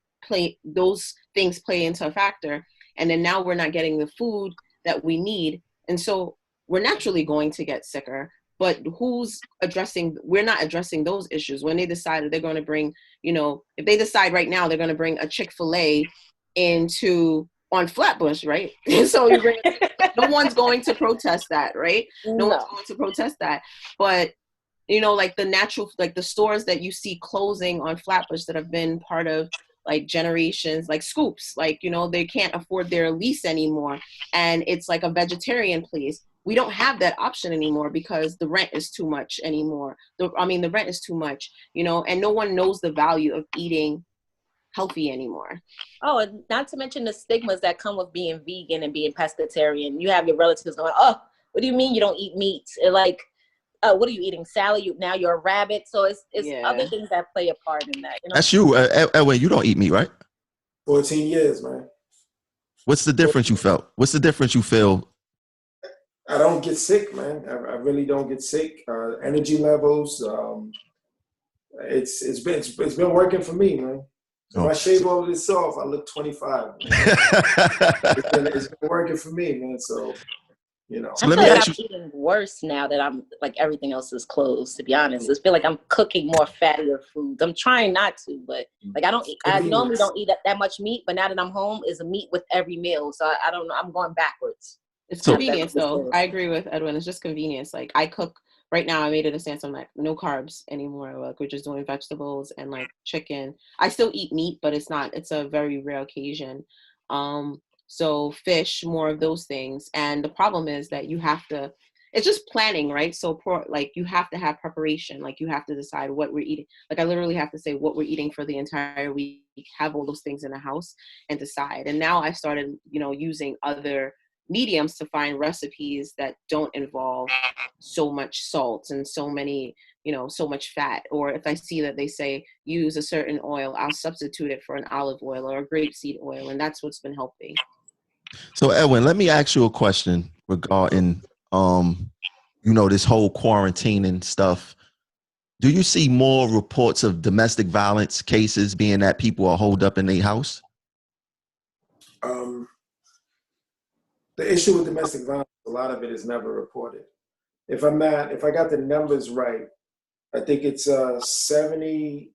things play into a factor. And then now we're not getting the food that we need. And so we're naturally going to get sicker. But we're not addressing those issues. When they decide that they're going to bring, if they decide right now they're going to bring a Chick-fil-A on Flatbush, right? So no one's going to protest that, right? No one's going to protest that. But like the stores that you see closing on Flatbush that have been part of like generations, like Scoops, like, they can't afford their lease anymore. And it's like a vegetarian place. We don't have that option anymore because the rent is too much anymore. The rent is too much, and no one knows the value of eating healthy anymore.
Oh, and not to mention the stigmas that come with being vegan and being pescatarian. You have your relatives going, "Oh, what do you mean you don't eat meat?" And like, what are you eating? Salad? Now you're a rabbit. So it's other things that play a part in that.
That's you, Edwin. You don't eat meat, right?
14 years, man.
What's the difference you felt? What's the difference you feel?
I don't get sick, man. I really don't get sick. Energy levels. It's been working for me, man. If I shave all of this off, I look 25. It's been working for me, man. So,
So I feel like I'm eating worse now that I'm like everything else is closed. To be honest, I feel like I'm cooking more fattier foods. I'm trying not to, but like I normally don't eat that much meat. But now that I'm home, is a meat with every meal. So I don't know. I'm going backwards.
It's convenience, though. I agree with Edwin. It's just convenience. Like I cook. Right now, I made it a stance. I'm like, no carbs anymore. Like we're just doing vegetables and like chicken. I still eat meat, but it's a very rare occasion. So fish, more of those things. And the problem is that it's just planning, right? So you have to have preparation. Like you have to decide what we're eating. Like I literally have to say what we're eating for the entire week, have all those things in the house and decide. And now I started, using other mediums to find recipes that don't involve so much salt and so much fat. Or if I see that they say use a certain oil, I'll substitute it for an olive oil or a grapeseed oil. And that's what's been helping.
So Edwin, let me ask you a question regarding, this whole quarantine and stuff. Do you see more reports of domestic violence cases being that people are holed up in their house?
The issue with domestic violence, a lot of it is never reported. If I got the numbers right, I think it's 77%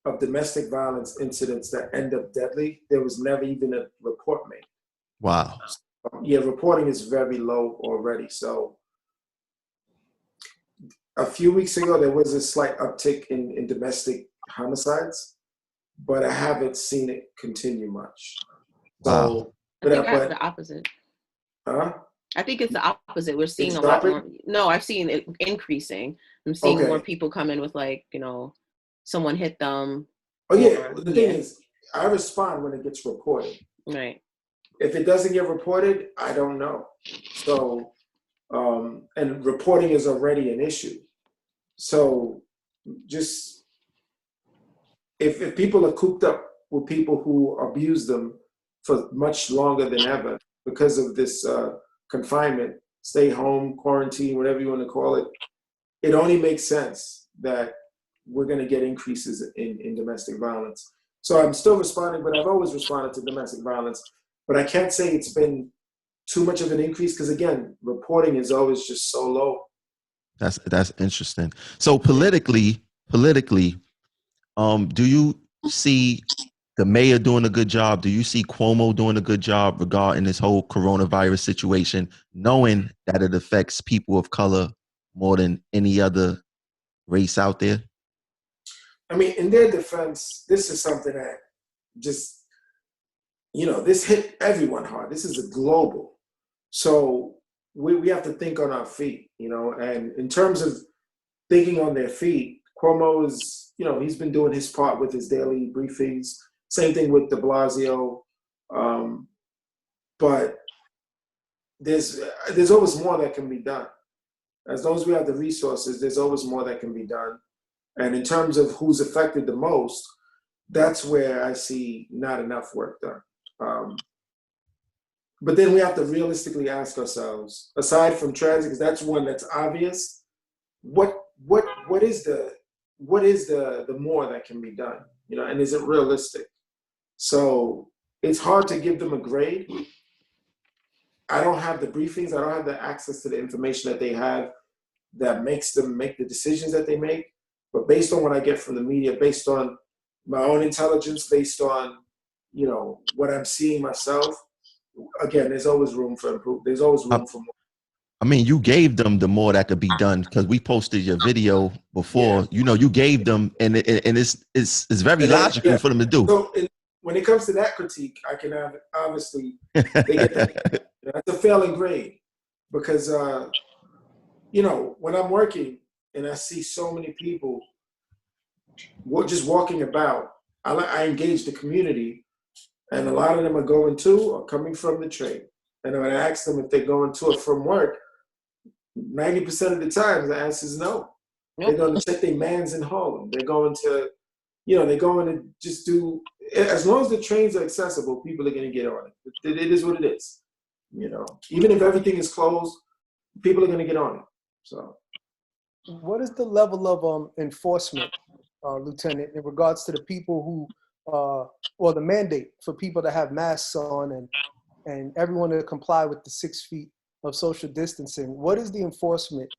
of domestic violence incidents that end up deadly, there was never even a report made.
Wow.
Yeah, reporting is very low already. So a few weeks ago, there was a slight uptick in domestic homicides, but I haven't seen it continue much. So,
I think I have the opposite.
Huh?
I think it's the opposite. We're seeing
It's
a lot
dropping?
more. No, I've seen it increasing. I'm seeing more
Okay.
people come in with like, you know, someone hit them.
Oh yeah. The thing is, I respond when it gets reported.
Right.
If it doesn't get reported, I don't know. So, and reporting is already an issue. So, just if people are cooped up with people who abuse them for much longer than ever because of this confinement, stay home, quarantine, whatever you want to call it, it only makes sense that we're going to get increases in domestic violence. So I'm still responding, but I've always responded to domestic violence. But I can't say it's been too much of an increase because, again, reporting is always just so low.
That's interesting. So politically, do you see the mayor doing a good job? Do you see Cuomo doing a good job regarding this whole coronavirus situation, knowing that it affects people of color more than any other race out there?
I mean, in their defense, this is something that just, this hit everyone hard. This is a global. So we have to think on our feet, and in terms of thinking on their feet, Cuomo is, he's been doing his part with his daily briefings. Same thing with de Blasio. But there's always more that can be done. As long as we have the resources, there's always more that can be done. And in terms of who's affected the most, that's where I see not enough work done. But then we have to realistically ask ourselves, aside from tragedy, because that's one that's obvious, what is the more that can be done? And is it realistic? So it's hard to give them a grade. I don't have the briefings. I don't have the access to the information that they have that makes them make the decisions that they make. But based on what I get from the media, based on my own intelligence, based on, what I'm seeing myself, again, there's always room for improvement. There's always room for more.
I mean, you gave them the more that could be done because we posted your video before.
Yeah.
You gave them, and it's very logical for them to do.
So when it comes to that critique, I can have obviously they get that. That's a failing grade because when I'm working and I see so many people just walking about, I engage the community, and a lot of them are going to or coming from the trade. And when I ask them if they're going to or from work, 90% of the time the answer is no. Nope. They're going to check their mans in Harlem. They're going to, they're going to just do. As long as the trains are accessible, people are going to get on it. It is what it is. Even if everything is closed, people are going to get on it. So,
what is the level of enforcement, Lieutenant, in regards to the people who, or the mandate for people to have masks on and everyone to comply with the 6 feet of social distancing? What is the enforcement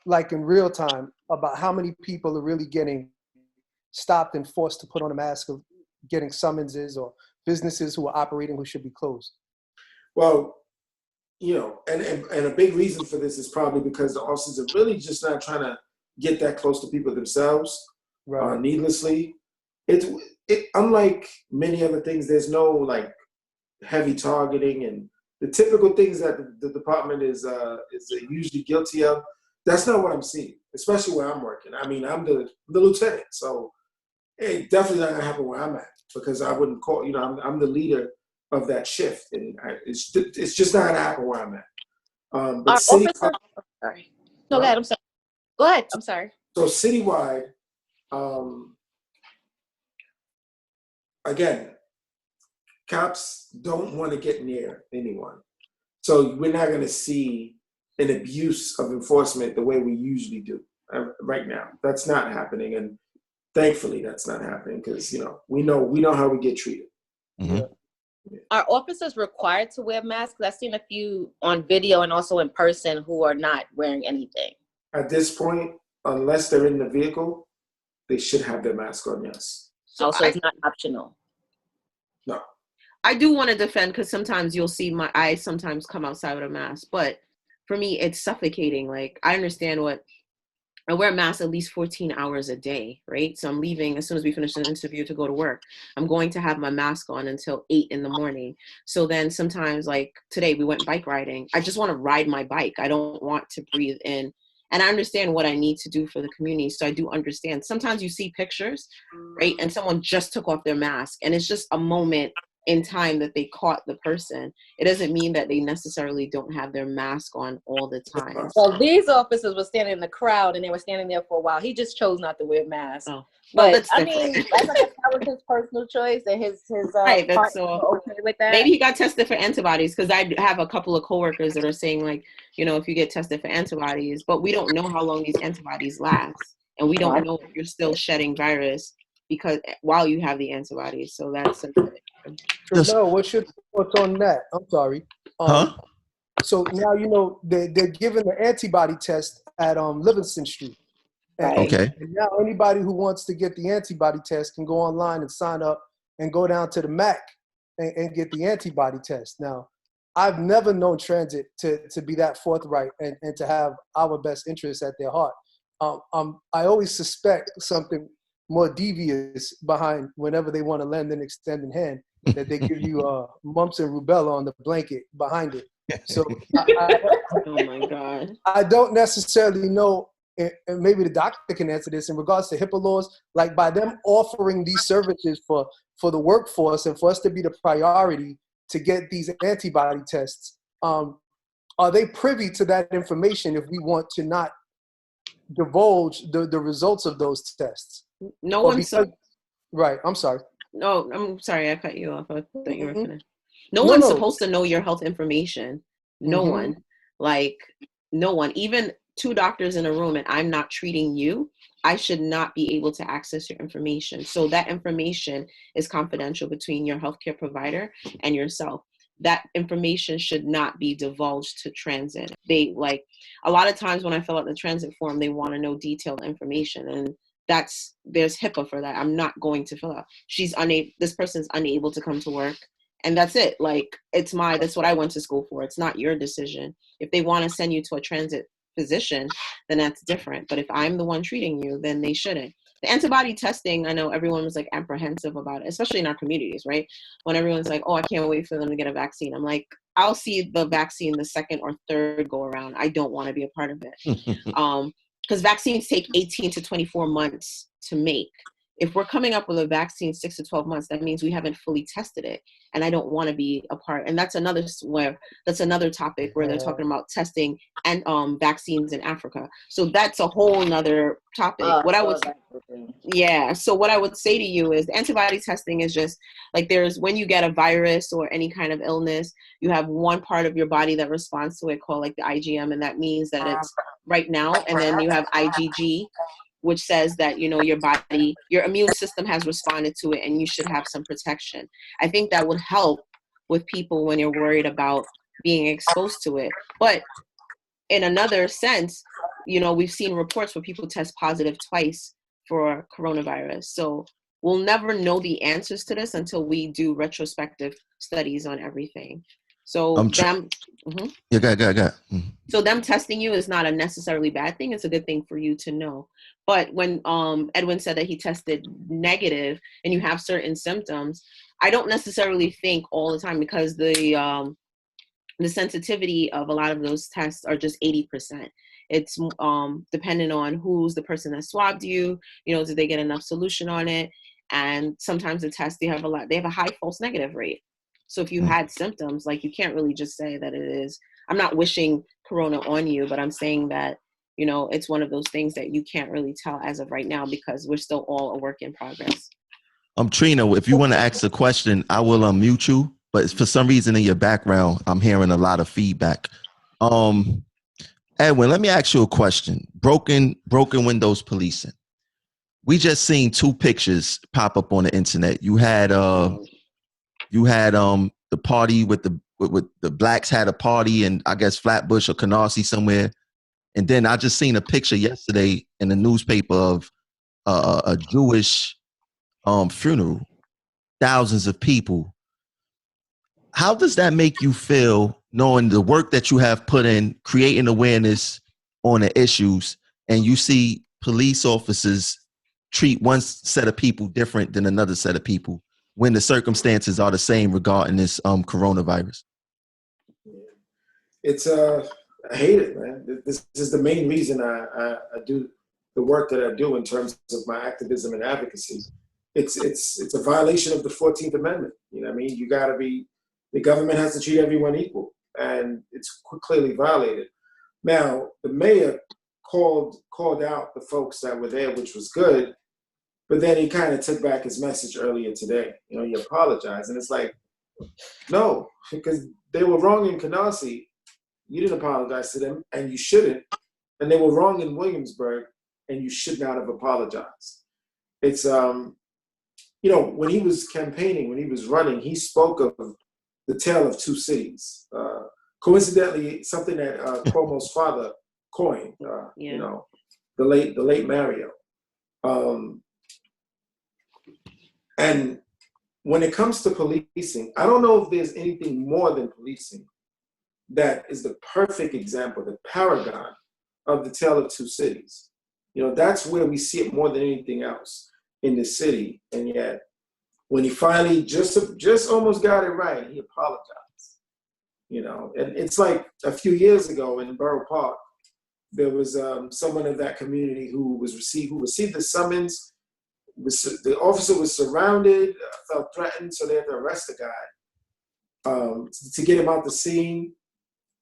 like in real time about how many people are really getting stopped and forced to put on a mask, or getting summonses, or businesses who are operating who should be closed?
Well, and a big reason for this is probably because the officers are really just not trying to get that close to people themselves, right. Needlessly. It unlike many other things, there's no like heavy targeting and the typical things that the department is usually guilty of. That's not what I'm seeing, especially where I'm working. I mean, I'm the lieutenant, so it definitely not gonna happen where I'm at because I wouldn't call. I'm the leader of that shift, and it's just not gonna happen where I'm at. But
sorry. No, go ahead. I'm sorry. Go ahead. I'm sorry.
So citywide, again, cops don't want to get near anyone. So we're not going to see an abuse of enforcement the way we usually do right now. That's not happening. And thankfully that's not happening because, we know how we get treated.
Mm-hmm.
Are officers required to wear masks? I've seen a few on video and also in person who are not wearing anything.
At this point, unless they're in the vehicle, they should have their mask on, yes.
So it's not optional.
No.
I do want to defend, because sometimes you'll see my eyes sometimes come outside with a mask, but for me, it's suffocating. Like, I understand I wear a mask at least 14 hours a day, right? So I'm leaving as soon as we finish the interview to go to work. I'm going to have my mask on until 8 in the morning. So then sometimes, like today, we went bike riding. I just want to ride my bike. I don't want to breathe in. And I understand what I need to do for the community. So I do understand. Sometimes you see pictures, right? And someone just took off their mask, and it's just a moment in time that they caught the person. It doesn't mean that they necessarily don't have their mask on all the time.
Well, these officers were standing in the crowd, and they were standing there for a while. He just chose not to wear masks.
Oh, well,
but
that's
mean, that was his personal choice, and his
right. That's
partner
so
were okay with that.
Maybe he got tested for antibodies, because I have a couple of coworkers that are saying, like, you know, if you get tested for antibodies, but we don't know how long these antibodies last, and we don't know if you're still shedding virus because while you have the antibodies. So that's
no. What's your thoughts on that? I'm sorry. So now you know they're giving the antibody test at Livingston Street. And,
Okay.
And now anybody who wants to get the antibody test can go online and sign up and go down to the MAC and get the antibody test. Now, I've never known transit to be that forthright and to have our best interests at their heart. I always suspect something more devious behind whenever they want to lend an extended hand, that they give you mumps and rubella on the blanket behind it. So
oh my God.
I don't necessarily know, and maybe the doctor can answer this, in regards to HIPAA laws, like by them offering these services for the workforce and for us to be the priority to get these antibody tests, are they privy to that information if we want to not divulge the results of those tests?
No one said.
Right, I'm sorry.
No, I'm sorry, I cut you off. I thought you were finished. No one's supposed to know your health information. No one. Like, no one. Even two doctors in a room and I'm not treating you, I should not be able to access your information. So that information is confidential between your healthcare provider and yourself. That information should not be divulged to transit. They, like, a lot of times when I fill out the transit form, they want to know detailed information, and there's HIPAA for that. I'm not going to fill out. This person's unable to come to work, and that's it. Like, that's what I went to school for. It's not your decision. If they want to send you to a transit physician, then that's different. But if I'm the one treating you, then they shouldn't. The antibody testing, I know everyone was like apprehensive about it, especially in our communities, right? When everyone's like, oh, I can't wait for them to get a vaccine. I'm like, I'll see the vaccine the second or third go around. I don't want to be a part of it. Because vaccines take 18 to 24 months to make. If we're coming up with a vaccine 6 to 12 months, that means we haven't fully tested it. And I don't want to be a part. And that's another topic where they're talking about testing and vaccines in Africa. So that's a whole nother topic. So what I would say to you is antibody testing is just like, when you get a virus or any kind of illness, you have one part of your body that responds to it called like the IgM, and that means that it's right now. And then you have IgG, which says that, you know, your immune system has responded to it and you should have some protection. I think that would help with people when you're worried about being exposed to it. But in another sense, you know, we've seen reports where people test positive twice for coronavirus. So we'll never know the answers to this until we do retrospective studies on everything. So go ahead. So them testing you is not a necessarily bad thing. It's a good thing for you to know. But when Edwin said that he tested negative and you have certain symptoms, I don't necessarily think all the time, because the sensitivity of a lot of those tests are just 80%. It's dependent on who's the person that swabbed you. You know, did they get enough solution on it? And sometimes the tests, they have a high false negative rate. So if you had symptoms, like, you can't really just say that it is. I'm not wishing corona on you, but I'm saying that, you know, it's one of those things that you can't really tell as of right now, because we're still all a work in progress.
Trina, if you want to ask a question, I will unmute you. But for some reason in your background, I'm hearing a lot of feedback. Edwin, let me ask you a question. Broken windows policing. We just seen two pictures pop up on the internet. You had You had the party with the blacks had a party in, I guess, Flatbush or Canarsie somewhere. And then I just seen a picture yesterday in the newspaper of a Jewish funeral, thousands of people. How does that make you feel, knowing the work that you have put in, creating awareness on the issues, and you see police officers treat one set of people different than another set of people when the circumstances are the same regarding this coronavirus?
It's I hate it, man. This is the main reason I do the work that I do in terms of my activism and advocacy. It's a violation of the 14th Amendment. You know what I mean? You got to be, the government has to treat everyone equal, and it's clearly violated. Now, the mayor called out the folks that were there, which was good, but then he kind of took back his message earlier today. You know, he apologized, and it's like, no, because they were wrong in Canarsie. You didn't apologize to them, and you shouldn't. And they were wrong in Williamsburg, and you should not have apologized. It's, you know, when he was campaigning, when he was running, he spoke of the tale of two cities. Coincidentally, something that Cuomo's father coined, you know, the late Mario. And when it comes to policing, I don't know if there's anything more than policing that is the perfect example, the paragon of the tale of two cities. You know, that's where we see it more than anything else in the city. And yet, when he finally just almost got it right, he apologized. You know, and it's like a few years ago in Borough Park, there was someone of that community who received the summons. The officer was surrounded, felt threatened, so they had to arrest the guy to get him out the scene.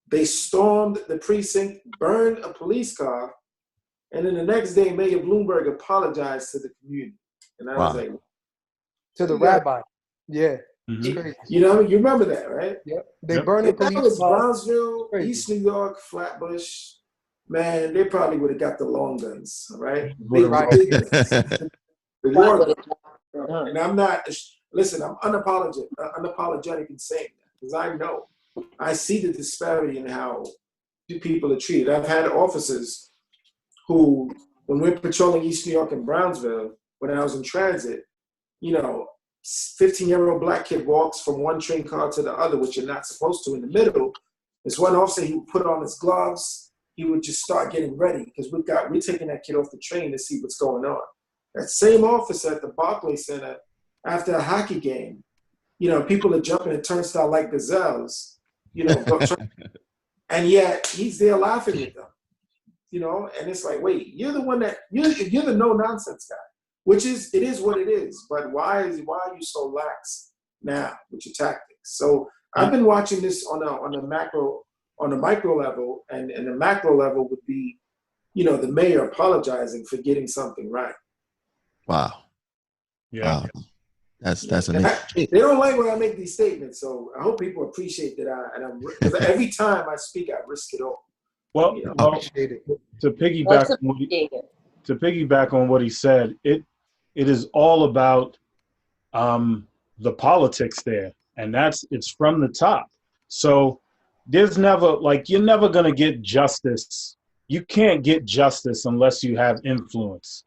They stormed the precinct, burned a police car, and then the next day, Mayor Bloomberg apologized to the community. And I was like,
to the rabbi, yeah.
Mm-hmm.
You know, you remember that, right?
Yep. They burned a
If that
police
was
car.
Brownsville, East New York, Flatbush, man, they probably would have got the long guns, right? The war guns. And I'm not, listen, I'm unapologetic in saying that, because I see the disparity in how people are treated. I've had officers who, when we're patrolling East New York and Brownsville, when I was in transit, you know, 15-year-old black kid walks from one train car to the other, which you're not supposed to in the middle. This one officer, he would put on his gloves. He would just start getting ready because we're taking that kid off the train to see what's going on. That same officer at the Barclays Center, after a hockey game, you know, people are jumping a turnstile like gazelles, you know, and yet he's there laughing with them, you know, and it's like, wait, you're the one that, you're the no-nonsense guy. Which is, it is what it is, but why are you so lax now with your tactics? So I've been watching this on a micro level, and the macro level would be, you know, the mayor apologizing for getting something right.
Wow.
Yeah.
Wow. That's amazing.
They don't like when I make these statements, so I hope people appreciate that. Because every time I speak, I risk it all.
Well,
You know?
to piggyback on what he said, it is all about the politics there, and it's from the top. So there's never, like, you're never going to get justice. You can't get justice unless you have influence.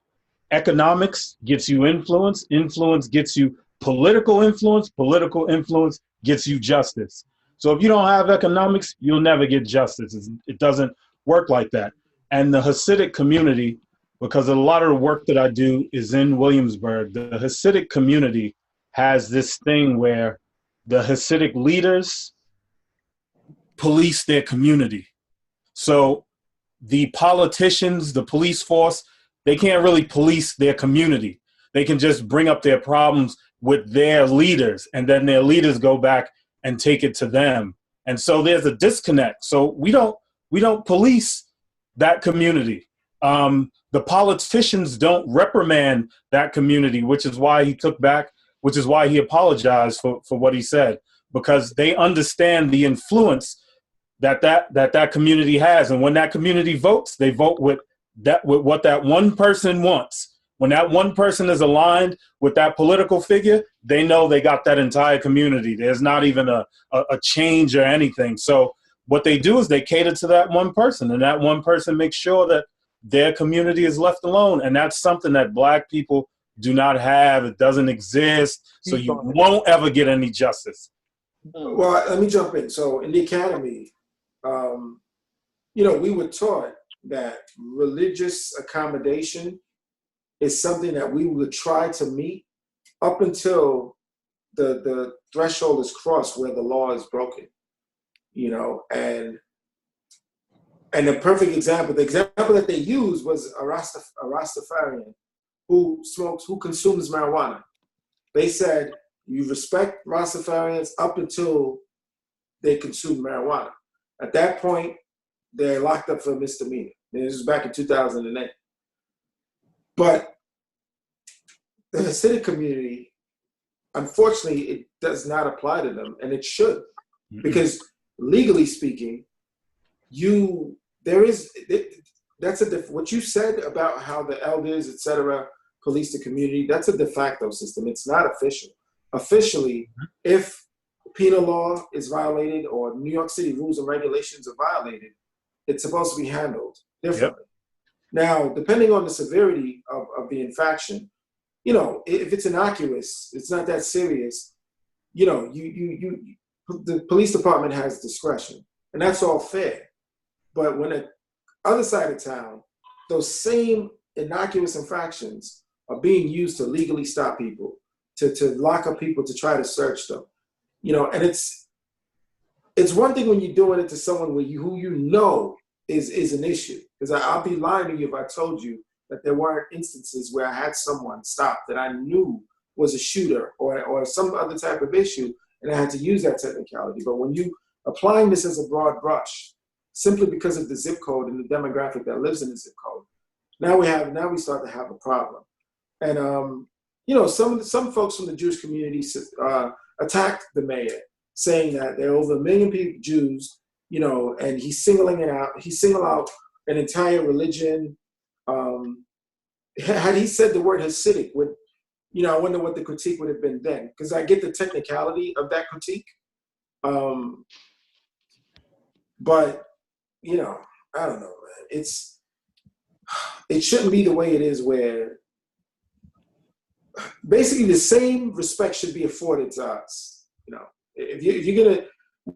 Economics gets you influence. Influence gets you political influence. Political influence gets you justice. So if you don't have economics, you'll never get justice. It doesn't work like that. And the Hasidic community, because a lot of the work that I do is in Williamsburg, the Hasidic community has this thing where the Hasidic leaders police their community. So the politicians, the police force, they can't really police their community. They can just bring up their problems with their leaders, and then their leaders go back and take it to them. And so there's a disconnect. So we don't police that community. The politicians don't reprimand that community, which is why he apologized for what he said, because they understand the influence that community has. And when that community votes, they vote with what that one person wants. When that one person is aligned with that political figure, they know they got that entire community. There's not even a change or anything. So what they do is they cater to that one person, and that one person makes sure that their community is left alone. And that's something that Black people do not have. It doesn't exist. So you won't ever get any justice.
Well, let me jump in. So in the academy, we were taught that religious accommodation is something that we would try to meet up until the threshold is crossed where the law is broken. And the perfect example, the example that they used was a Rastafarian who consumes marijuana. They said, you respect Rastafarians up until they consume marijuana. At that point, they're locked up for a misdemeanor. And this was back in 2008. But the Hasidic community, unfortunately, it does not apply to them, and it should. Mm-hmm. Because legally speaking, what you said about how the elders, etc., police the community, that's a de facto system. It's not official. Officially, if penal law is violated or New York City rules and regulations are violated, it's supposed to be handled differently. Yep. Now, depending on the severity of the infraction, if it's innocuous, it's not that serious, the police department has discretion, and that's all fair. But when the other side of town, those same innocuous infractions are being used to legally stop people, to lock up people, to try to search them, and it's one thing when you're doing it to someone who is an issue. Because I'll be lying to you if I told you that there weren't instances where I had someone stopped that I knew was a shooter or some other type of issue, and I had to use that technicality. But when you applying this as a broad brush, simply because of the zip code and the demographic that lives in the zip code, now we start to have a problem. And some folks from the Jewish community attacked the mayor, saying that there are over 1 million people, Jews, and he's singling it out. He singled out an entire religion. Had he said the word Hasidic, I wonder what the critique would have been then, because I get the technicality of that critique. But, I don't know, man. It shouldn't be the way it is, where basically the same respect should be afforded to us. If you're going to,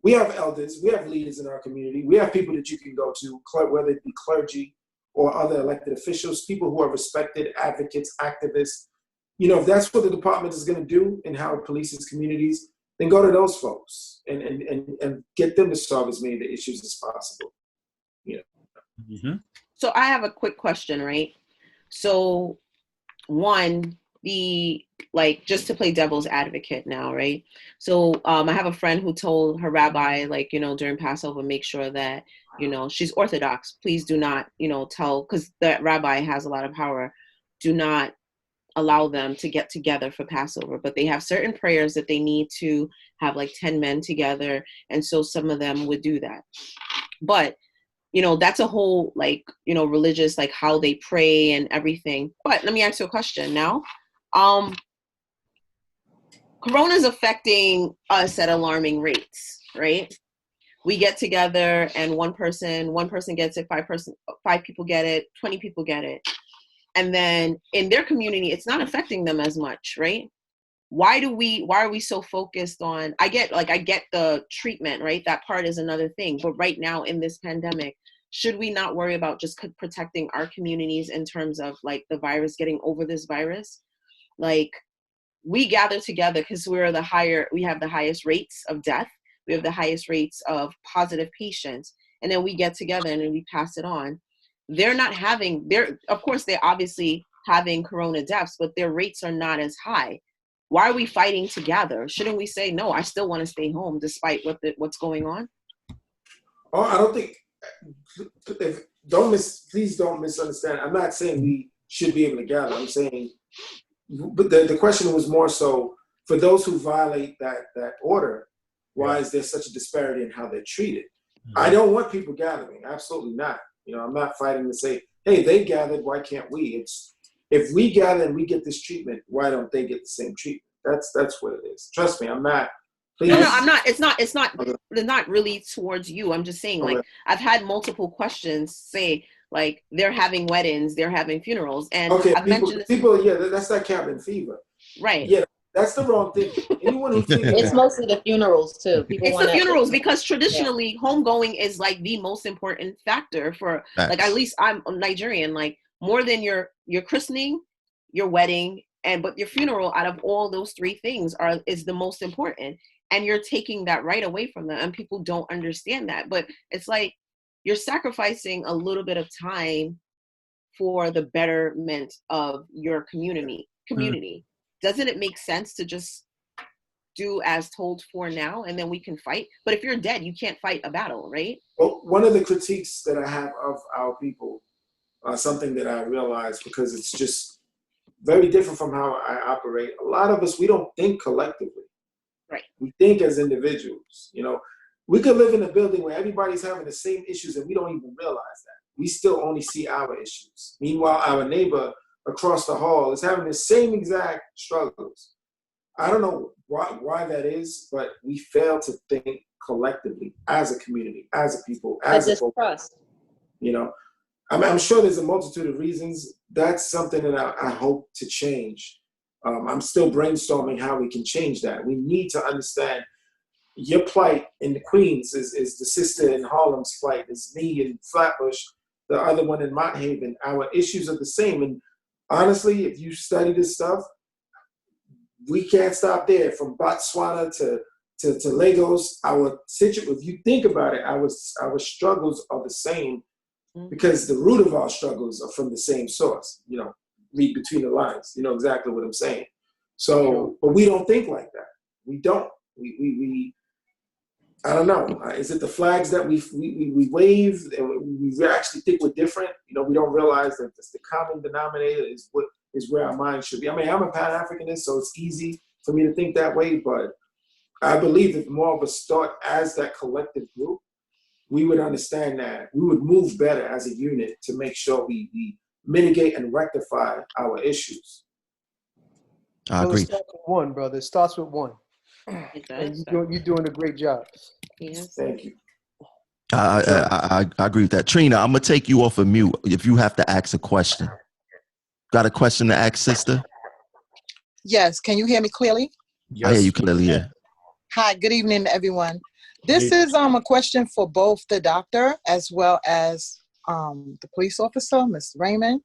we have elders, we have leaders in our community, we have people that you can go to, whether it be clergy or other elected officials, people who are respected, advocates, activists. If that's what the department is going to do and how it polices communities, then go to those folks and get them to solve as many of the issues as possible.
Mm-hmm. So I have a quick question, right? So one, just to play devil's advocate now, right? So I have a friend who told her rabbi, during Passover, make sure that, she's Orthodox. Please do not, tell, because that rabbi has a lot of power, do not allow them to get together for Passover. But they have certain prayers that they need to have 10 men together. And so some of them would do that. But that's a whole religious, how they pray and everything. But let me ask you a question now. Corona is affecting us at alarming rates, right? We get together and one person gets it, 5 people get it, 20 people get it. And then in their community, it's not affecting them as much, right? Why are we so focused on, I get the treatment, right? That part is another thing. But right now in this pandemic, should we not worry about just protecting our communities in terms of the virus, getting over this virus? We gather together because we have the highest rates of death. We have the highest rates of positive patients. And then we get together and then we pass it on. Of course, they're obviously having corona deaths, but their rates are not as high. Why are we fighting together? Shouldn't we say, no, I still want to stay home despite what's going on?
Oh, I don't think, please don't misunderstand. I'm not saying we should be able to gather. I'm saying, but the question was more so for those who violate that order, why is there such a disparity in how they're treated? Mm-hmm. I don't want people gathering. Absolutely not. I'm not fighting to say, hey, they gathered, why can't we? if we gather and we get this treatment, why don't they get the same treatment? That's what it is. Trust me, I'm not. Please.
No, I'm not. It's not really towards you. I'm just saying, like, I've had multiple questions say, like, they're having weddings, they're having funerals, and I've mentioned this.
People, yeah, that's that cabin fever.
Right.
Yeah, that's the wrong thing. Anyone who's thinking
It's mostly the funerals too.
It's the funerals because traditionally homegoing is like the most important factor for like, at least I'm Nigerian, like more than your christening, your wedding, but your funeral, out of all those three things is the most important. And you're taking that right away from them, and people don't understand that. But it's like you're sacrificing a little bit of time for the betterment of your community. Doesn't it make sense to just do as told for now, and then we can fight? But if you're dead, you can't fight a battle, right?
Well, one of the critiques that I have of our people, something that I realized, because it's just very different from how I operate. A lot of us, we don't think collectively.
Right.
We think as individuals. You know, we could live in a building where everybody's having the same issues and we don't even realize that. We still only see our issues. Meanwhile, our neighbor across the hall is having the same exact struggles. I don't know why that is, but we fail to think collectively as a community, as a people, as a folk. You know, I'm sure there's a multitude of reasons. That's something that I hope to change. I'm still brainstorming how we can change that. We need to understand your plight in the Queens is the sister in Harlem's plight, is me in Flatbush, the other one in Mott Haven. Our issues are the same. And honestly, if you study this stuff, we can't stop there. From Botswana to Lagos, if you think about it, our struggles are the same because the root of our struggles are from the same source. You know, read between the lines. You know exactly what I'm saying. So, but we don't think like that. We don't. We I don't know. Is it the flags that we wave and we actually think we're different? You know, we don't realize that the common denominator is where our mind should be. I mean, I'm a Pan-Africanist, so it's easy for me to think that way. But I believe if more of us start as that collective group, we would understand that we would move better as a unit to make sure we mitigate and rectify our issues.
I agree.
It starts with one, brother. It starts with one. And you're doing a great job.
Yes.
Thank you.
I agree with that. Trina, I'm gonna take you off of mute if you have to ask a question. Got a question to ask, sister?
Yes. Can you hear me clearly?
Yes.
I hear you clearly, yeah.
Hi. Good evening, everyone. This is a question for both the doctor as well as the police officer, Mr. Raymond.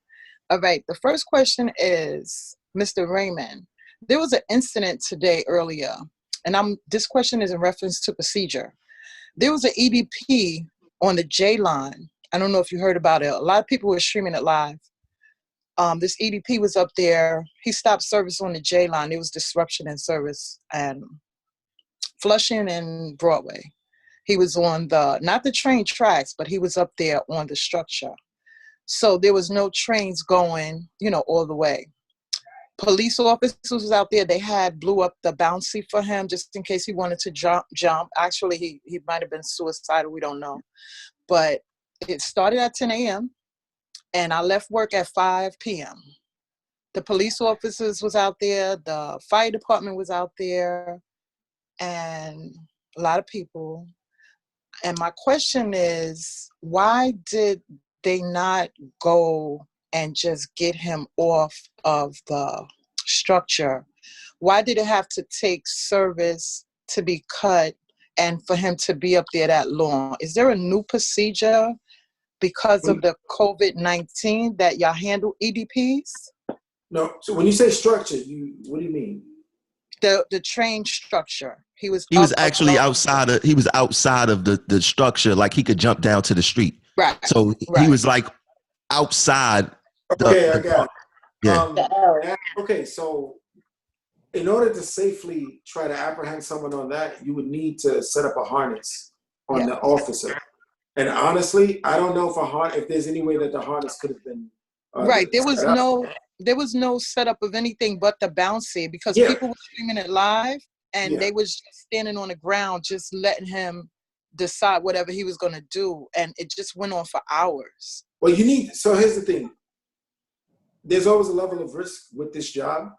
All right. The first question is, Mr. Raymond, there was an incident today earlier, and this question is in reference to procedure. There was an EDP on the J line. I don't know if you heard about it. A lot of people were streaming it live. This EDP was up there. He stopped service on the J line. There was disruption in service and Flushing and Broadway. He was on not the train tracks, but he was up there on the structure. So there was no trains going, all the way. Police officers was out there. They had blew up the bouncy for him just in case he wanted to jump. Actually, he might have been suicidal. We don't know. But it started at 10 a.m. and I left work at 5 p.m. The police officers was out there. The fire department was out there. And a lot of people. And my question is, why did they not go and just get him off of the structure? Why did it have to take service to be cut and for him to be up there that long? Is there a new procedure because of the COVID-19 that y'all handle EDPs?
No. So when you say structure, what do you mean?
The train structure. He was
actually outside of the structure, like he could jump down to the street.
Right.
So he was like outside.
Okay, I got it.
Yeah.
Okay, so in order to safely try to apprehend someone on that, you would need to set up a harness on the officer. And honestly, I don't know if there's any way that the harness could have been
right. There was no setup of anything but the bouncy because people were streaming it live and they was just standing on the ground, just letting him decide whatever he was going to do. And it just went on for hours.
Well, so here's the thing. there's always a level of risk with this job,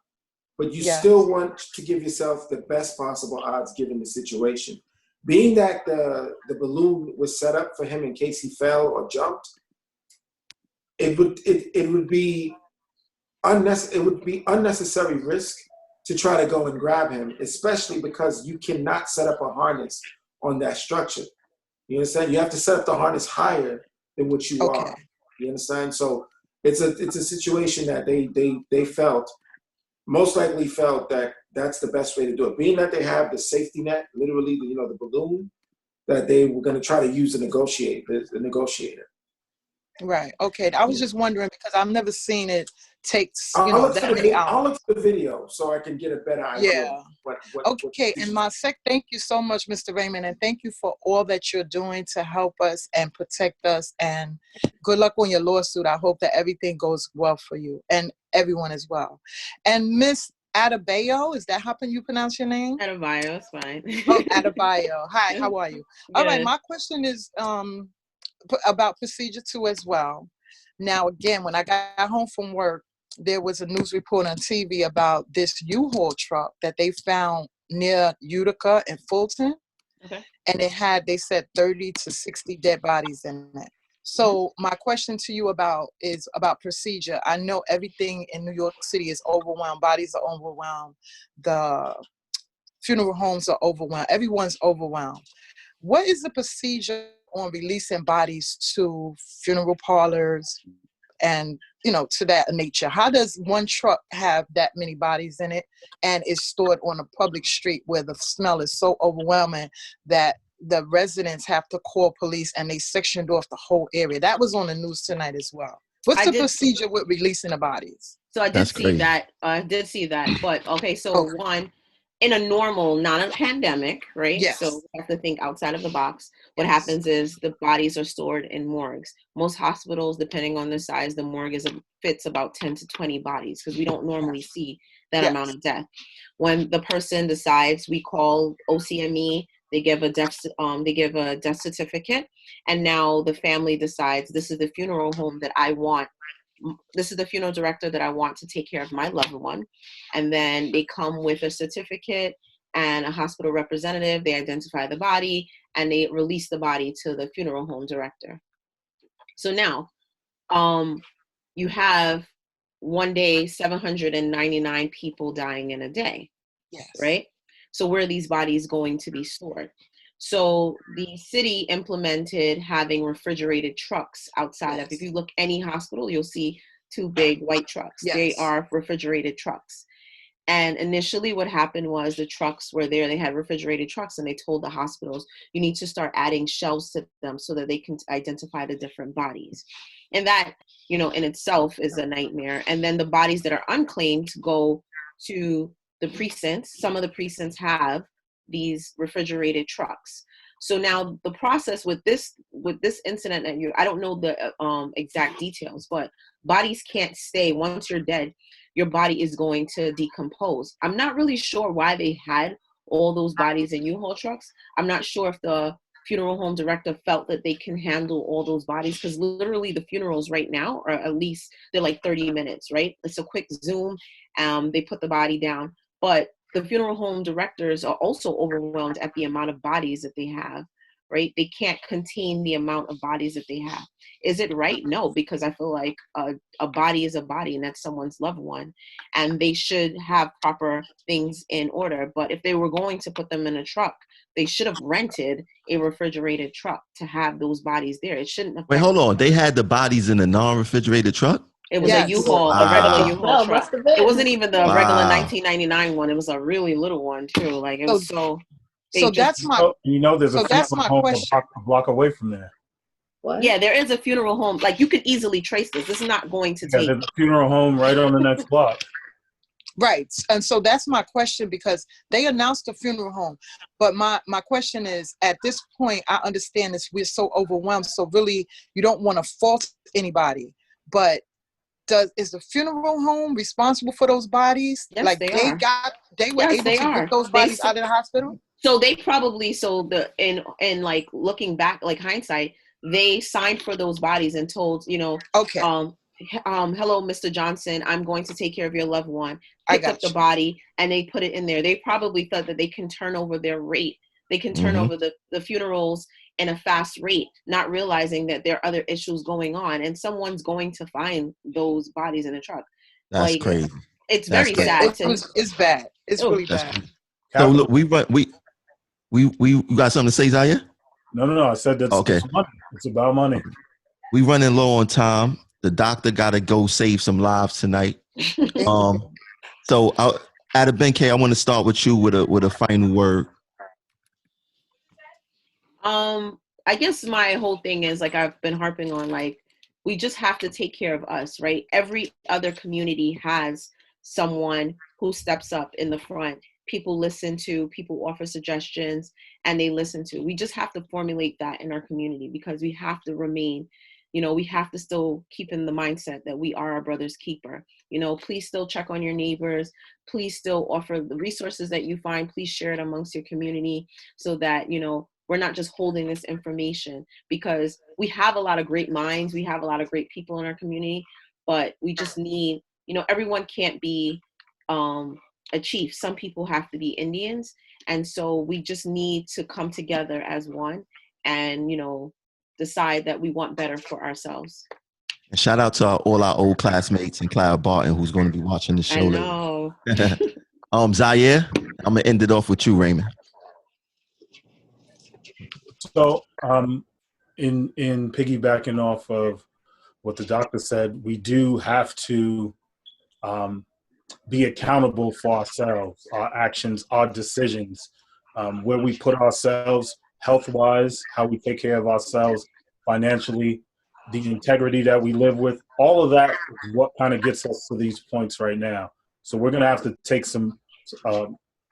but you
Yes.
still want to give yourself the best possible odds given the situation. Being that the balloon was set up for him in case he fell or jumped, it would be unnecessary risk to try to go and grab him, especially because you cannot set up a harness on that structure. You understand? You have to set up the harness higher than what you
Okay.
are. You understand? So it's a situation that they felt, most likely felt that that's the best way to do it. Being that they have the safety net, literally, the balloon, that they were going to try to use the negotiator.
Right. Okay. I was just wondering because I've never seen it take,
I'll look
that many hours.
for the video so I can get a better idea.
Yeah.
What
Okay. And thank you so much, Mr. Raymond, and thank you for all that you're doing to help us and protect us. And good luck on your lawsuit. I hope that everything goes well for you and everyone as well. And Miss Adebayo, is that how you pronounce your name?
Adebayo, it's fine.
Oh, Adebayo. Hi, how are you? All right,
Good.
my question is about procedure 2 as well. Now, again, when I got home from work, there was a news report on TV about this U-Haul truck that they found near Utica and Fulton.
Okay.
And they said 30 to 60 dead bodies in it. So my question to you is about procedure. I know everything in New York City is overwhelmed. Bodies are overwhelmed. The funeral homes are overwhelmed. Everyone's overwhelmed. What is the procedure on releasing bodies to funeral parlors and, to that nature? How does one truck have that many bodies in it and is stored on a public street where the smell is so overwhelming that the residents have to call police and they sectioned off the whole area? That was on the news tonight as well. What's the procedure with releasing the bodies?
So I did see that. But okay, so one, in a normal, not a pandemic, right?
Yes.
So we have to think outside of the box. What
Yes.
happens is the bodies are stored in morgues. Most hospitals, depending on the size, the morgue fits about 10 to 20 bodies because we don't normally see that amount of death. When the person decides, we call OCME. They give a death certificate, and now the family decides this is the funeral home that I want. This is the funeral director that I want to take care of my loved one. And then they come with a certificate and a hospital representative. They identify the body and they release the body to the funeral home director. So now you have one day 799 people dying in a day.
Yes.
Right? So where are these bodies going to be stored? So the city implemented having refrigerated trucks outside of, if you look any hospital, you'll see 2 big white trucks.
Yes.
They are refrigerated trucks. And initially what happened was the trucks were there, they had refrigerated trucks, and they told the hospitals, you need to start adding shelves to them so that they can identify the different bodies. And that, in itself is a nightmare. And then the bodies that are unclaimed go to the precincts. Some of the precincts have these refrigerated trucks. So now the process with this incident that I don't know the exact details, but bodies can't stay. Once you're dead, your body is going to decompose. I'm not really sure why they had all those bodies in U-Haul trucks. I'm not sure if the funeral home director felt that they can handle all those bodies, because literally the funerals right now are they're like 30 minutes, right? It's a quick Zoom. They put the body down, but the funeral home directors are also overwhelmed at the amount of bodies that they have, right? They can't contain the amount of bodies that they have. Is it right? No, because I feel like a body is a body and that's someone's loved one, and they should have proper things in order. But if they were going to put them in a truck, they should have rented a refrigerated truck to have those bodies there. It shouldn't have.
Wait, hold on. They had the bodies in a non-refrigerated truck?
It was a U-Haul,
Wow.
a regular U-Haul truck.
Must have been.
It wasn't even the regular
Wow.
1999 one. It was a really little one too. Like it was
So
they
that's my
there's a
that's
funeral
my
home
question.
a block away from there.
What?
Yeah, there is a funeral home. Like you can easily trace this. This is not going to take.
There's a funeral home right on the next block.
Right. And so that's my question, because they announced a funeral home. But my question is, at this point, I understand this, we're so overwhelmed. So really, you don't want to fault anybody. But is the funeral home responsible for those bodies?
Yes,
like
they
they
are.
were
Yes,
able
they
to
are.
get those
They
bodies
so-
out of the hospital?
So they probably in like looking back, like hindsight, they signed for those bodies and told,
Okay.
hello, Mr. Johnson, I'm going to take care of your loved one.
I
Picked
got
up the
you.
body and they put it in there. They probably thought that they can turn over their rate. They can turn over the funerals in a fast rate, not realizing that there are other issues going on and someone's going to find those bodies in the truck.
That's
Like,
crazy.
it's
That's
very
crazy.
sad.
It's bad. It's
Oh.
really
That's
bad.
crazy. So look, you got something to say, Zaya?
No. I said that's
Okay.
it's money. It's about money.
We running low on time. The doctor got to go save some lives tonight. So Adebanke, I want to start with you with a final word.
I guess my whole thing is, like, I've been harping on, like, we just have to take care of us, right? Every other community has someone who steps up in the front. People listen to, people offer suggestions, and they listen to. We just have to formulate that in our community, because we have to remain, we have to still keep in the mindset that we are our brother's keeper. Please still check on your neighbors. Please still offer the resources that you find. Please share it amongst your community so that, we're not just holding this information, because we have a lot of great minds. We have a lot of great people in our community, but we just need, everyone can't be a chief. Some people have to be Indians. And so we just need to come together as one and, decide that we want better for ourselves.
And shout out to all our old classmates and Cloud Barton, who's going to be watching the show
I know.
later. Zaire, I'm going to end it off with you, Raymond.
So, in piggybacking off of what the doctor said, we do have to be accountable for ourselves, our actions, our decisions, where we put ourselves health-wise, how we take care of ourselves financially, the integrity that we live with. All of that is what kind of gets us to these points right now. So we're going to have to take a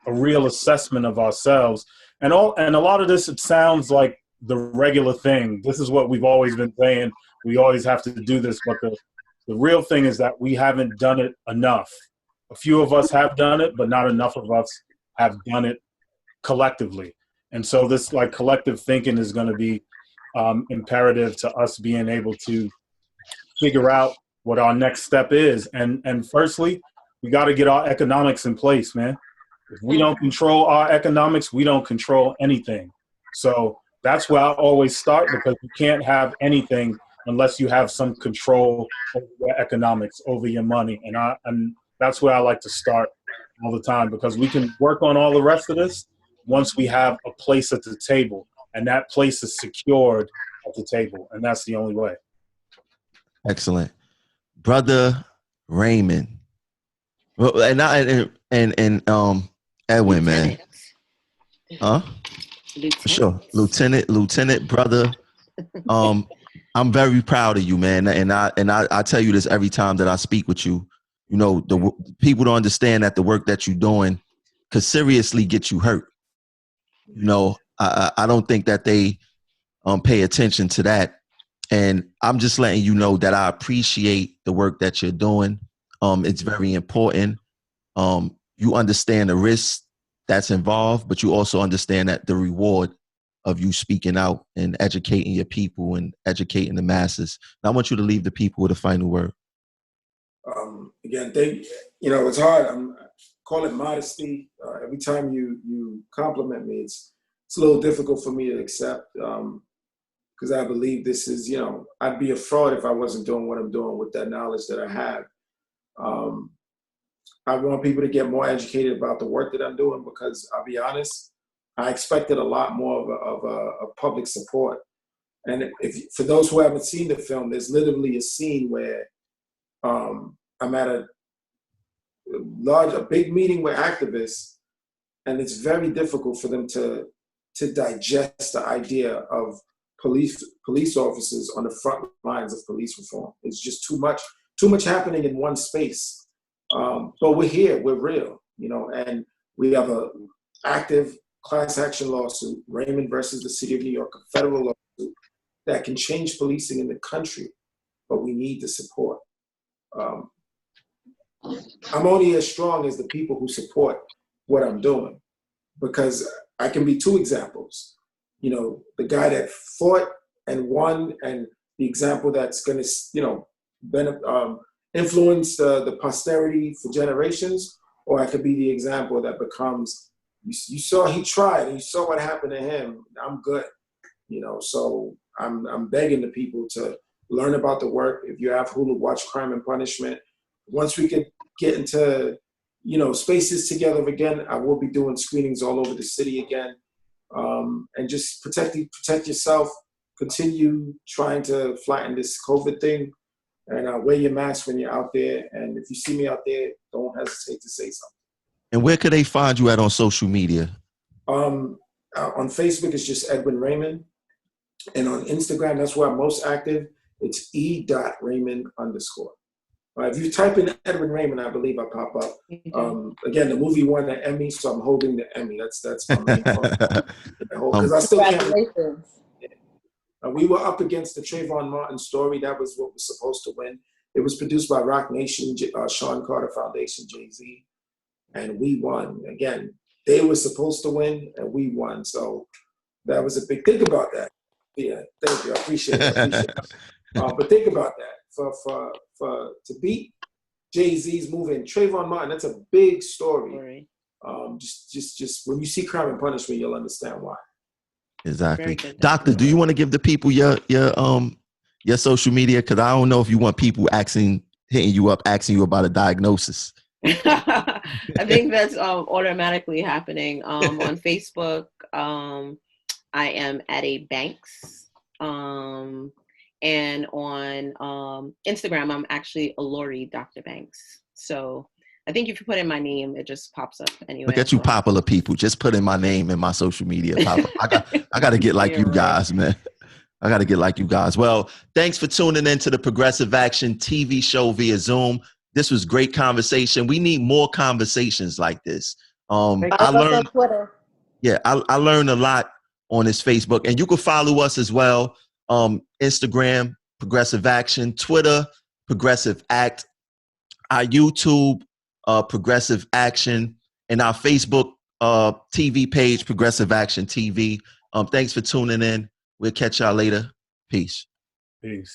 real assessment of ourselves. And a lot of this, it sounds like the regular thing. This is what we've always been saying. We always have to do this. But the real thing is that we haven't done it enough. A few of us have done it, but not enough of us have done it collectively. And so this collective thinking is going to be imperative to us being able to figure out what our next step is. And firstly, we got to get our economics in place, man. If we don't control our economics, we don't control anything. So that's where I always start, because you can't have anything unless you have some control over your economics, over your money. And that's where I like to start all the time, because we can work on all the rest of this once we have a place at the table, and that place is secured at the table. And that's the only way.
Excellent. Brother Raymond. Well, and Edwin, man. Huh? For sure. Lieutenant, brother. I'm very proud of you, man. And I tell you this every time that I speak with you. The people don't understand that the work that you're doing could seriously get you hurt. I don't think that they pay attention to that. And I'm just letting you know that I appreciate the work that you're doing. It's very important. You understand the risk that's involved, but you also understand that the reward of you speaking out and educating your people and educating the masses. And I want you to leave the people with a final word.
Again, it's hard. Call it modesty. Every time you compliment me, it's a little difficult for me to accept, because I believe this is, I'd be a fraud if I wasn't doing what I'm doing with that knowledge that I have. I want people to get more educated about the work that I'm doing, because I'll be honest, I expected a lot more of a public support. And for those who haven't seen the film, there's literally a scene where I'm at a big meeting with activists, and it's very difficult for them to digest the idea of police officers on the front lines of police reform. It's just too much happening in one space. But we're here, we're real, and we have a active class action lawsuit, Raymond versus the City of New York, a federal lawsuit that can change policing in the country, but we need the support. I'm only as strong as the people who support what I'm doing, because I can be two examples. The guy that fought and won, and the example that's going to, influence the posterity for generations, or I could be the example that becomes, you saw he tried, and you saw what happened to him. I'm good, So I'm begging the people to learn about the work. If you have Hulu, watch Crime and Punishment. Once we could get into, spaces together again, I will be doing screenings all over the city again. And just protect yourself. Continue trying to flatten this COVID thing, and wear your mask when you're out there. And if you see me out there, don't hesitate to say something.
And where could they find you at on social media?
On Facebook, it's just Edwin Raymond. And on Instagram, that's where I'm most active. It's e.raymond_. If you type in Edwin Raymond, I believe I pop up. Again, the movie won an Emmy, so I'm holding the Emmy. That's my main because I still can't. We were up against the Trayvon Martin story. That was what was supposed to win. It was produced by Rock Nation, Sean Carter Foundation, Jay-Z, and we won. Again, they were supposed to win, and we won. So that was a big. Think about that. Yeah, thank you. I appreciate it. But think about that. To beat Jay-Z's movie and Trayvon Martin, that's a big story. Just when you see Crime and Punishment, you'll understand why.
Exactly. Doctor, do you want to give the people your social media? Because I don't know if you want people hitting you up, asking you about a diagnosis.
I think that's automatically happening. On Facebook, I am Adebanks. And on Instagram, I'm actually Alori Dr. Banks. So I think if you put in my name, it just pops up anyway.
Look at you popular people. Just put in my name in my social media. I got to get like you guys, man. I got to get like you guys. Well, thanks for tuning in to the Progressive Action TV show via Zoom. This was great conversation. We need more conversations like this. I learned, I learned a lot on this Facebook, and you can follow us as well. Instagram, Progressive Action, Twitter, Progressive Act, our YouTube, Progressive Action, and our Facebook TV page, Progressive Action TV. Thanks for tuning in. We'll catch y'all later. Peace.
Peace.